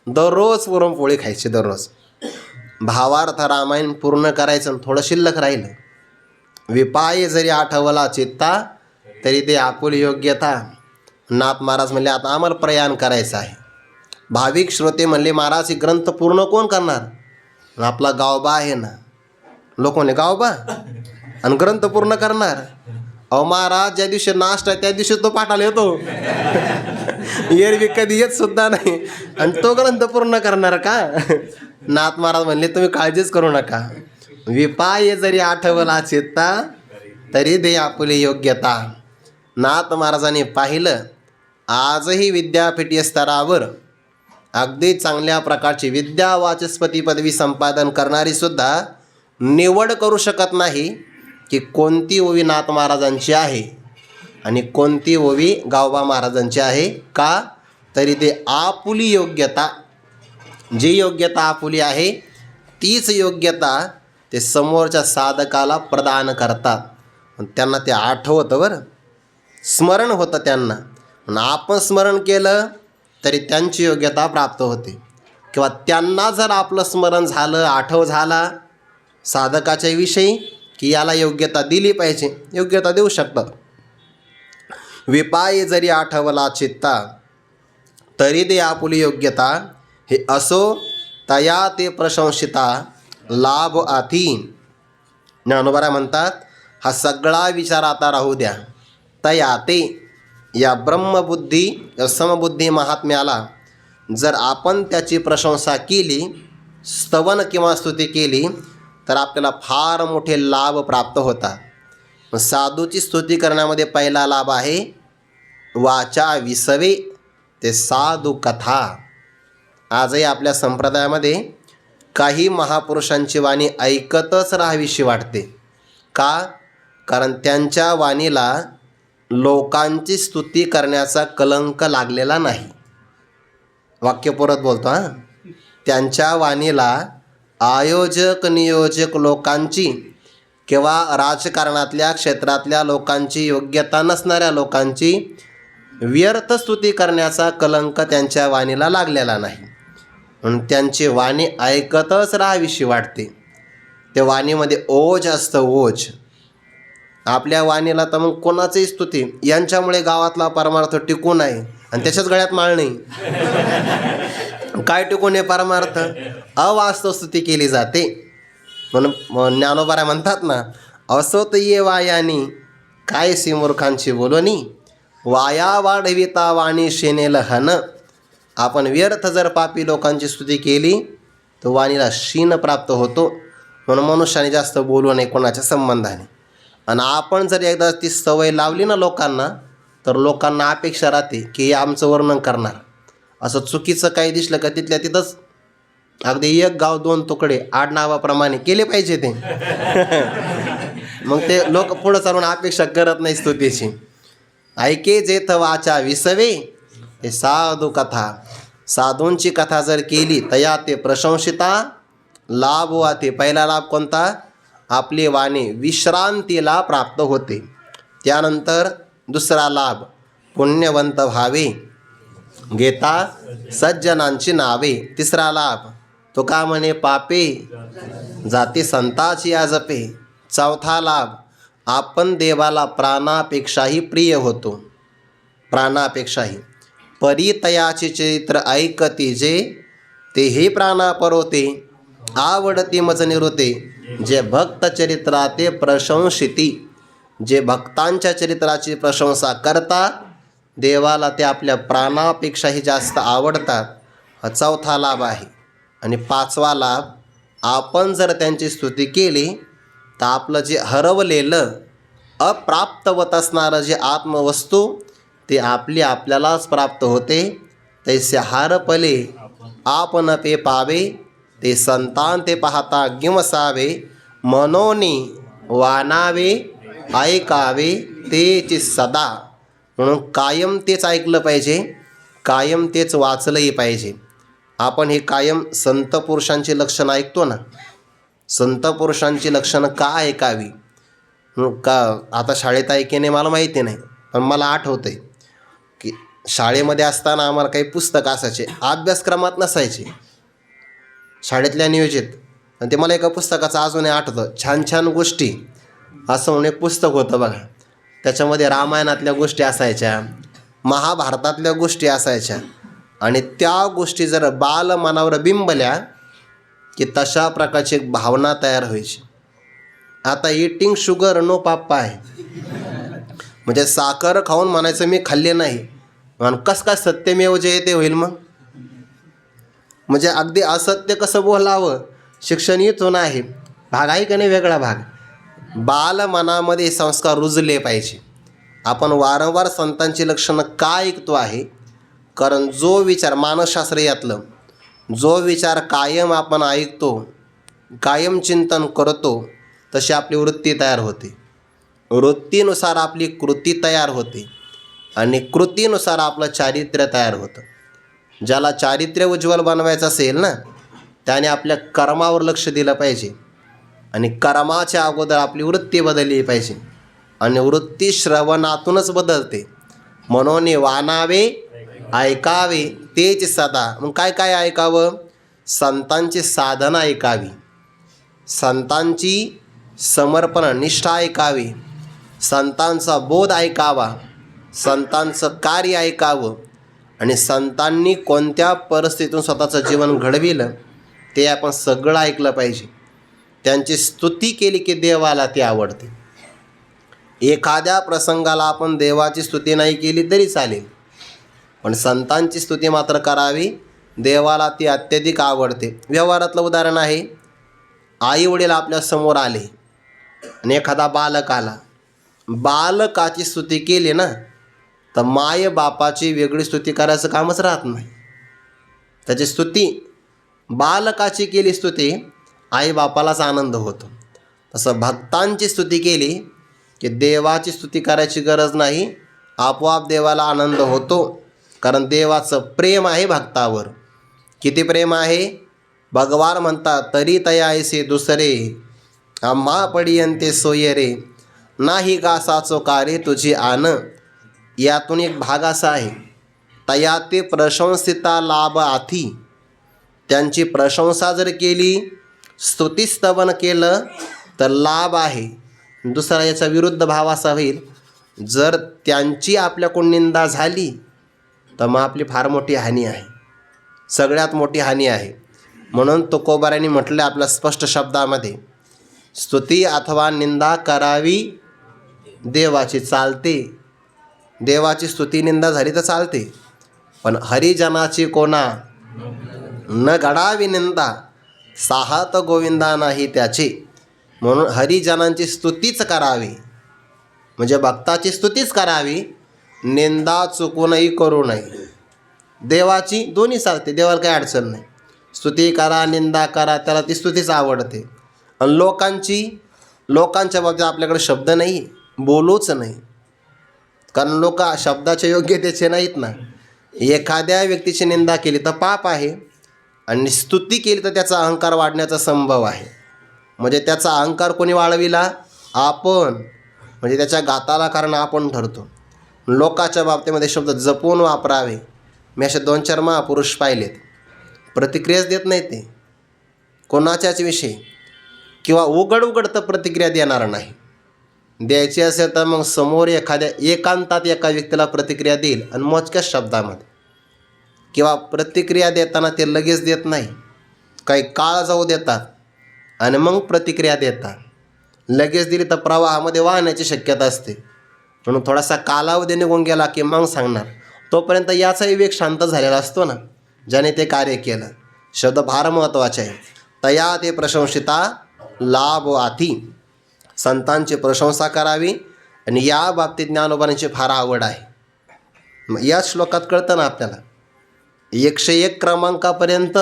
दररोज पुरणपोळी खायची, दररोज. भावार्थ रामायण पूर्ण करायचं, थोडं शिल्लक राहिलं. विपाय जरी आठवला चित्ता, तरी ते आपुली योग्यता. नाथ महाराज म्हणले, आता आम्हाला प्रयाण करायचं आहे. भाविक श्रोते म्हणले, महाराज हे ग्रंथ पूर्ण कोण करणार? आपला गावबा आहे ना. लोक म्हणले, गावबा आणि ग्रंथ पूर्ण करणार? अहो महाराज, ज्या दिवशी नाश्ता त्या दिवशी तो पाठाला येतो. एरवी कधी येत सुद्धा नाही, आणि तो ग्रंथ पूर्ण करणार का? नाथ महाराज म्हणले, तुम्ही काळजीच करू नका. विपाय जरी आठवला चित्ता, तरी दे आपुली योग्यता. नाथ महाराजांनी पाहिलं, आजही विद्यापीठ स्तरावर अगदी चांगल्या प्रकारची विद्या वाचस्पती पदवी संपादन करणारी सुद्धा निवड करू शकत नाही की कोणती ओवी नाथ महाराजांची आहे आणि कोणती ओवी गावबा महाराजांची आहे. का? तरी ते आपुली योग्यता, जी योग्यता आपुली आहे तीच योग्यता ते समोरच्या साधकाला प्रदान करतात. त्यांना ते आठवतं बरं, स्मरण होतं त्यांना. आणि आपण स्मरण केलं तरी त्यांची योग्यता प्राप्त होते, किंवा त्यांना जर आपलं स्मरण झालं, आठव झाला साधकाच्या विषयी की याला योग्यता दिली पाहिजे, योग्यता देऊ शकतात. विपाये जरी आठवला चित्ता तरी दे आपुली योग्यता, हे असो तया ते प्रशंसिता लाभ आती. ज्ञानोबा म्हणतात हा सगळा विचार आता राहू द्या. तया ते या ब्रह्मबुद्धी या समबुद्धी महात्म्याला जर आपण त्याची प्रशंसा केली, स्तवन किंवा स्तुती केली तर आपल्याला फार मोठे लाभ प्राप्त होतात. साधूची स्तुती करण्यामध्ये पहिला लाभ आहे वाचा विसवे ते साधू कथा. आजही आपल्या संप्रदायामध्ये काही महापुरुषांची वाणी ऐकतच राहावीशी वाटते. का? कारण त्यांच्या वाणीला लोकांची स्तुती करण्याचा कलंक लागलेला नाही. वाक्य परत बोलतो हां. त्यांच्या वाणीला आयोजक नियोजक लोकांची किंवा राजकारणातल्या क्षेत्रातल्या लोकांची, योग्यता नसणाऱ्या लोकांची व्यर्थ स्तुती करण्याचा कलंक त्यांच्या वाणीला लागलेला नाही. म्हणून त्यांची वाणी ऐकतच राहावीशी वाटते. त्या वाणीमध्ये ओज असतं, ओज. आपल्या वाणीला तर मग कोणाचीही स्तुती, यांच्यामुळे गावातला परमार्थ टिकून आहे आणि त्याच्याच गळ्यात माळ नाही. काय टिकून आहे परमार्थ? अवास्तव स्तुती केली जाते. म्हणून ज्ञानोबा म्हणतात ना, असोत ये वायानी काय सिमूर्खांची बोलोनी, वाया वाढविता वाणी शेनेल हन. आपण व्यर्थ जर पापी लोकांची स्तुती केली तर वाणीला शीन प्राप्त होतो. म्हणून मनुष्याने जास्त बोलू नये कोणाच्या संबंधाने. आणि आपण जर एकदा ती सवय लावली ना लोकांना, तर लोकांना अपेक्षा राहते की हे आमचं वर्णन करणार. असं चुकीचं काही दिसलं का तिथल्या तिथंच अगदी एक गाव दोन तुकडे आडनावाप्रमाणे केले पाहिजे ते. मग ते लोक पुढं चालून अपेक्षा करत नाही स्तुतीची. ऐके जेथ वाचा विसवे हे साधू कथा. साधूंची कथा जर केली तया ते प्रशंसिता लाभ वाते. पहिला लाभ कोणता? आपली वाणी विश्रांतीला प्राप्त होते. त्यानंतर दुसरा लाभ पुण्यवंत व्हावे, घेता सज्जनांची नावे. तिसरा लाभ तो का म्हणे पापे जाती संताची आजपे. चौथा लाभ आपण देवाला प्राणापेक्षाही प्रिय होतो. प्राणापेक्षाही परितयाचे चरित्र ऐकती जे, तेही प्राणा परोते. आवडती मज निरुते जे भक्त चरित्राते प्रशंसिती. जे भक्तांच्या चरित्राची प्रशंसा करतात देवाला ते आपल्या प्राणापेक्षाही जास्त आवडतात. हा चौथा लाभ आहे. आणि पाचवा लाभ, आपण जर त्यांची स्तुती केली तर आपलं जे हरवलेलं अप्राप्तवत असणारं जे आत्मवस्तू ते आपल्यालाच प्राप्त होते. तैसे हारपले आपण पे पावे, ते संतान ते पाहता गिमसावे. मनोनी वानावे ऐकावे तेची सदा. म्हणून कायम तेच ऐकलं पाहिजे, कायम तेच वाचलंही पाहिजे. आपण हे कायम संत पुरुषांची लक्षणं ऐकतो ना, संत पुरुषांची लक्षणं का ऐकावी? का आता शाळेत ऐकेने मला माहिती नाही, पण मला आठवतं आहे की शाळेमध्ये असताना आम्हाला काही पुस्तक असायचे, अभ्यासक्रमात नसायचे, शाळेतल्या नियोजित. आणि ते मला एका पुस्तकाचं अजूनही आठवतं, छान छान गोष्टी असं म्हणून एक पुस्तक होतं बघा. त्याच्यामध्ये रामायणातल्या गोष्टी असायच्या, महाभारतातल्या गोष्टी असायच्या. आणि त्या गोष्टी जर बालमनावर बिंबल्या की तशा प्रकारची एक भावना तयार व्हायची. आता इटिंग शुगर नो पाप्पा आहे, म्हणजे साखर खाऊन म्हणायचं मी खाल्ले नाही. आणि कसं काय सत्यमेव जयते होईल मग? म्हणजे अगदी असत्य कसं बोलावं, शिक्षण इथून आहे. भाग आहे का नाही वेगळा भाग. बालमनामध्ये संस्कार रुजले पाहिजे. आपण वारंवार संतांची लक्षणं का ऐकतो आहे? कारण जो विचार मानसशास्त्र यातलं जो विचार कायम आपण ऐकतो, कायम चिंतन करतो, तशी आपली वृत्ती तयार होते. वृत्तीनुसार आपली कृती तयार होते आणि कृतीनुसार आपलं चारित्र्य तयार होतं. ज्याला चारित्र्य उज्ज्वल बनवायचं असेल ना, त्याने आपल्या कर्मावर लक्ष दिलं पाहिजे. आणि कर्माच्या अगोदर आपली वृत्ती बदलली पाहिजे. आणि वृत्ती श्रवणातूनच बदलते. म्हणून वानावे ऐकावे तेच सदा. मग काय काय ऐकावं? संतांची साधना ऐकावी, संतांची समर्पण निष्ठा ऐकावी, संतांचा बोध ऐकावा, संतांचं कार्य ऐकावं आणि संतांनी कोणत्या परिस्थितीतून स्वतःचं जीवन घडविलं ते आपण सगळं ऐकलं पाहिजे. त्यांची स्तुती केली की देवाला ती आवडते. एखाद्या प्रसंगाला आपण देवाची स्तुती नाही केली तरी चालेल, पण संतांची स्तुती मात्र करावी, देवाला ती अत्यधिक आवडते. व्यवहारातलं उदाहरण आहे, आई वडील आपल्या समोर आले आणि एखादा बालक आला, बालकाची स्तुती केली ना तर माय बापाची वेगळी स्तुती करायचं कामच राहत नाही. त्याची स्तुती बालकाची केली स्तुती आई बापालाच आनंद होतो. तसं भक्तांची स्तुती केली की देवाची स्तुती करायची गरज नाही, आपोआप देवाला आनंद होतो. कारण देवाचं प्रेम आहे भक्तावर. किती प्रेम आहे? भगवान म्हणतात, तरी तयायसे दुसरे आम्हा पडियंते सोये रे, नाही का साचो कारे तुझी आन. यातून एक भाग असा आहे, तया ते प्रशंसिता लाभ आथी. त्यांची प्रशंसा जर केली, स्तुतिस्तवन केलं तर लाभ आहे. दुसरा याचा विरुद्ध भाव असा होईल, जर त्यांची आपल्याकडून निंदा झाली तर मग आपली फार मोठी हानी आहे, सगळ्यात मोठी हानी आहे. म्हणून तुकोबारायांनी म्हटलं आपल्या स्पष्ट शब्दामध्ये, स्तुती अथवा निंदा करावी देवाची चालते. देवाची स्तुती निंदा झाली तर चालते, पण हरिजनाची कोणा न घडावी निंदा, साहत गोविंदा नाही त्याची. म्हणून हरिजनांची स्तुतीच करावी, म्हणजे भक्ताची स्तुतीच करावी, निंदा चुकूनही करू नये. देवाची दोन्ही चालते, देवाला काही अडचण नाही. स्तुती करा निंदा करा, त्याला ती स्तुतीच आवडते. आणि लोकांच्या बाबतीत आपल्याकडे शब्द नाही, बोलूच नाही, कारण लोक शब्दाच्या योग्यतेचे नाहीत ना. एखाद्या व्यक्तीची निंदा केली तर पाप आहे आणि स्तुती केली तर त्याचा अहंकार वाढण्याचा संभव आहे. म्हणजे त्याचा अहंकार कोणी वाढविला? आपण. म्हणजे त्याच्या घाताला कारण आपण ठरतो. लोकाच्या बाबतीमध्ये शब्द जपून वापरावे. मी असे 2-4 महापुरुष पाहिलेत, प्रतिक्रियाच देत नाही ते कोणाच्याच विषयी, किंवा उघड तर प्रतिक्रिया देणार नाही. द्यायची असेल तर मग समोर एखाद्या एकांतात एका व्यक्तीला प्रतिक्रिया देईल आणि मोजक्याच शब्दामध्ये, किंवा प्रतिक्रिया देताना ते लगेच देत नाही, काही काळ जाऊ देतात आणि मग प्रतिक्रिया देतात. लगेच दिली तर प्रवाहामध्ये वाहण्याची शक्यता असते. म्हणून थोडासा कालावधी निघून गेला की मग सांगणार. तोपर्यंत याचाही वेग शांत झालेला असतो ना, ज्याने ते कार्य केलं. शब्द फार महत्त्वाचे आहे. तया ते प्रशंसिता लाभ आथी. संतांची प्रशंसा करावी आणि या बाबतीत ज्ञानोबांची फार आवड आहे. मग या श्लोकात कळतं ना आपल्याला, 101 क्रमांकापर्यंत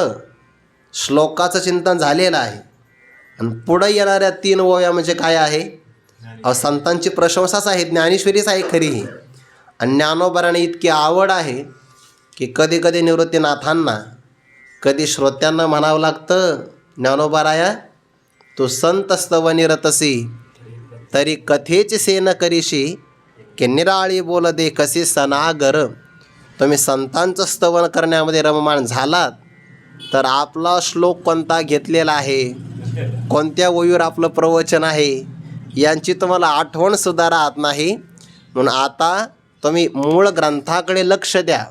श्लोकाचं चिंतन झालेलं आहे. आणि पुढं येणाऱ्या 3 ओव्या म्हणजे काय आहे? संतांची प्रशंसाच आहे, ज्ञानेश्वरीच आहे खरी ही. आणि ज्ञानोबाराने इतकी आवड आहे की कधी कधी निवृत्तीनाथांना, कधी श्रोत्यांना म्हणावं लागतं, ज्ञानोबाराया तू संत स्तव निरतसी, तरी कथेची सेन करीशी, की निराळी बोल दे कसे सनागर. तुम्ही संतांचं स्तवन करण्यामध्ये रममाण झालात तर आपला श्लोक कोणता घेतलेला आहे, कोणत्या ओळीवर आपलं प्रवचन आहे, यांची तुम्हाला आठवणसुद्धा राहत नाही. म्हणून आता तुम्ही मूळ ग्रंथाकडे लक्ष द्या.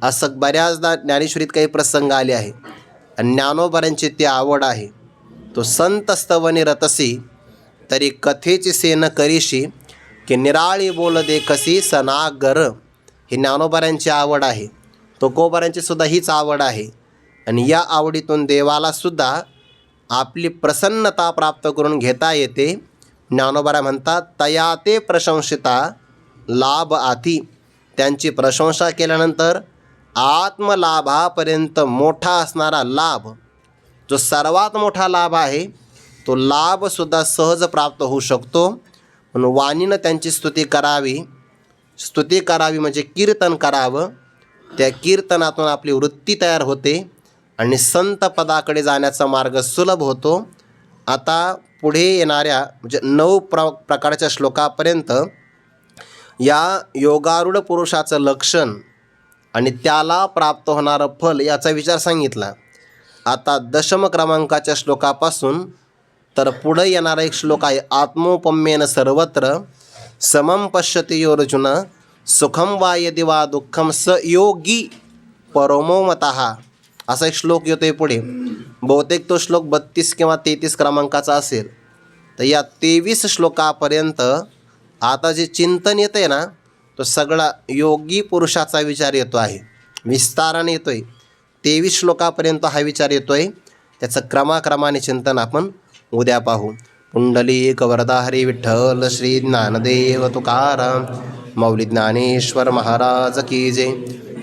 असं बऱ्याचदा ज्ञानेश्वरीत काही प्रसंग आले आहे आणि ज्ञानोबारांची ती आवड आहे. तो संत स्तवनी रतसी, तरी कथेची सेन करीशी, की निराळी बोल दे कसी सनागर. ही ज्ञानोबारांची आवड आहे. तुकोबारांची सुद्धा हीच आवड आहे. आणि या आवडीतून देवाला सुद्धा आपली प्रसन्नता प्राप्त करून घेता येते. ज्ञानोबारा म्हणतात, तया ते प्रशंसिता लाभ आथी. त्यांची प्रशंसा केल्यानंतर आत्मलाभापर्यंत मोठा असणारा लाभ, जो सर्वात मोठा लाभ आहे, तो लाभसुद्धा सहज प्राप्त होऊ शकतो. म्हणून वाणीनं त्यांची स्तुती करावी. स्तुती करावी म्हणजे कीर्तन करावं. त्या कीर्तनातून आपली वृत्ती तयार होते आणि संत पदाकडे जाण्याचा मार्ग सुलभ होतो. आता पुढे येणाऱ्या म्हणजे 9 प्रकारच्या श्लोकापर्यंत या योगारूढ पुरुषाचं लक्षण आणि त्याला प्राप्त होणारं फल याचा विचार सांगितला. आता दशम क्रमांकाच्या श्लोकापासून तर पुढं येणारा एक श्लोक आहे. आत्मोपम्येन सर्वत्र समम पश्यति यो अर्जुन सुखम वा यदि वा दुःखम स योगी परमो मतः असा एक श्लोक येतोय पुढे. बहुतेक तो श्लोक 32 किंवा 33 क्रमांकाचा असेल. तर या 23 श्लोकापर्यंत आता जे चिंतन येतं आहे ना, तो सगळा योगी पुरुषाचा विचार येतो आहे, विस्ताराने येतो आहे. 23 श्लोकापर्यंत हा विचार येतो आहे. त्याचं क्रमाक्रमाने चिंतन आपण उद्या पाहू. पुंडलिक वरदा हरी विठ्ठल श्री ज्ञानदेव तुकाराम मौली ज्ञानेश्वर महाराज की जय.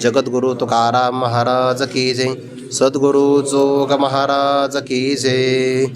जगद्गुरु तुकाराम महाराज की जय. सद्गुरु जोग महाराज की जय.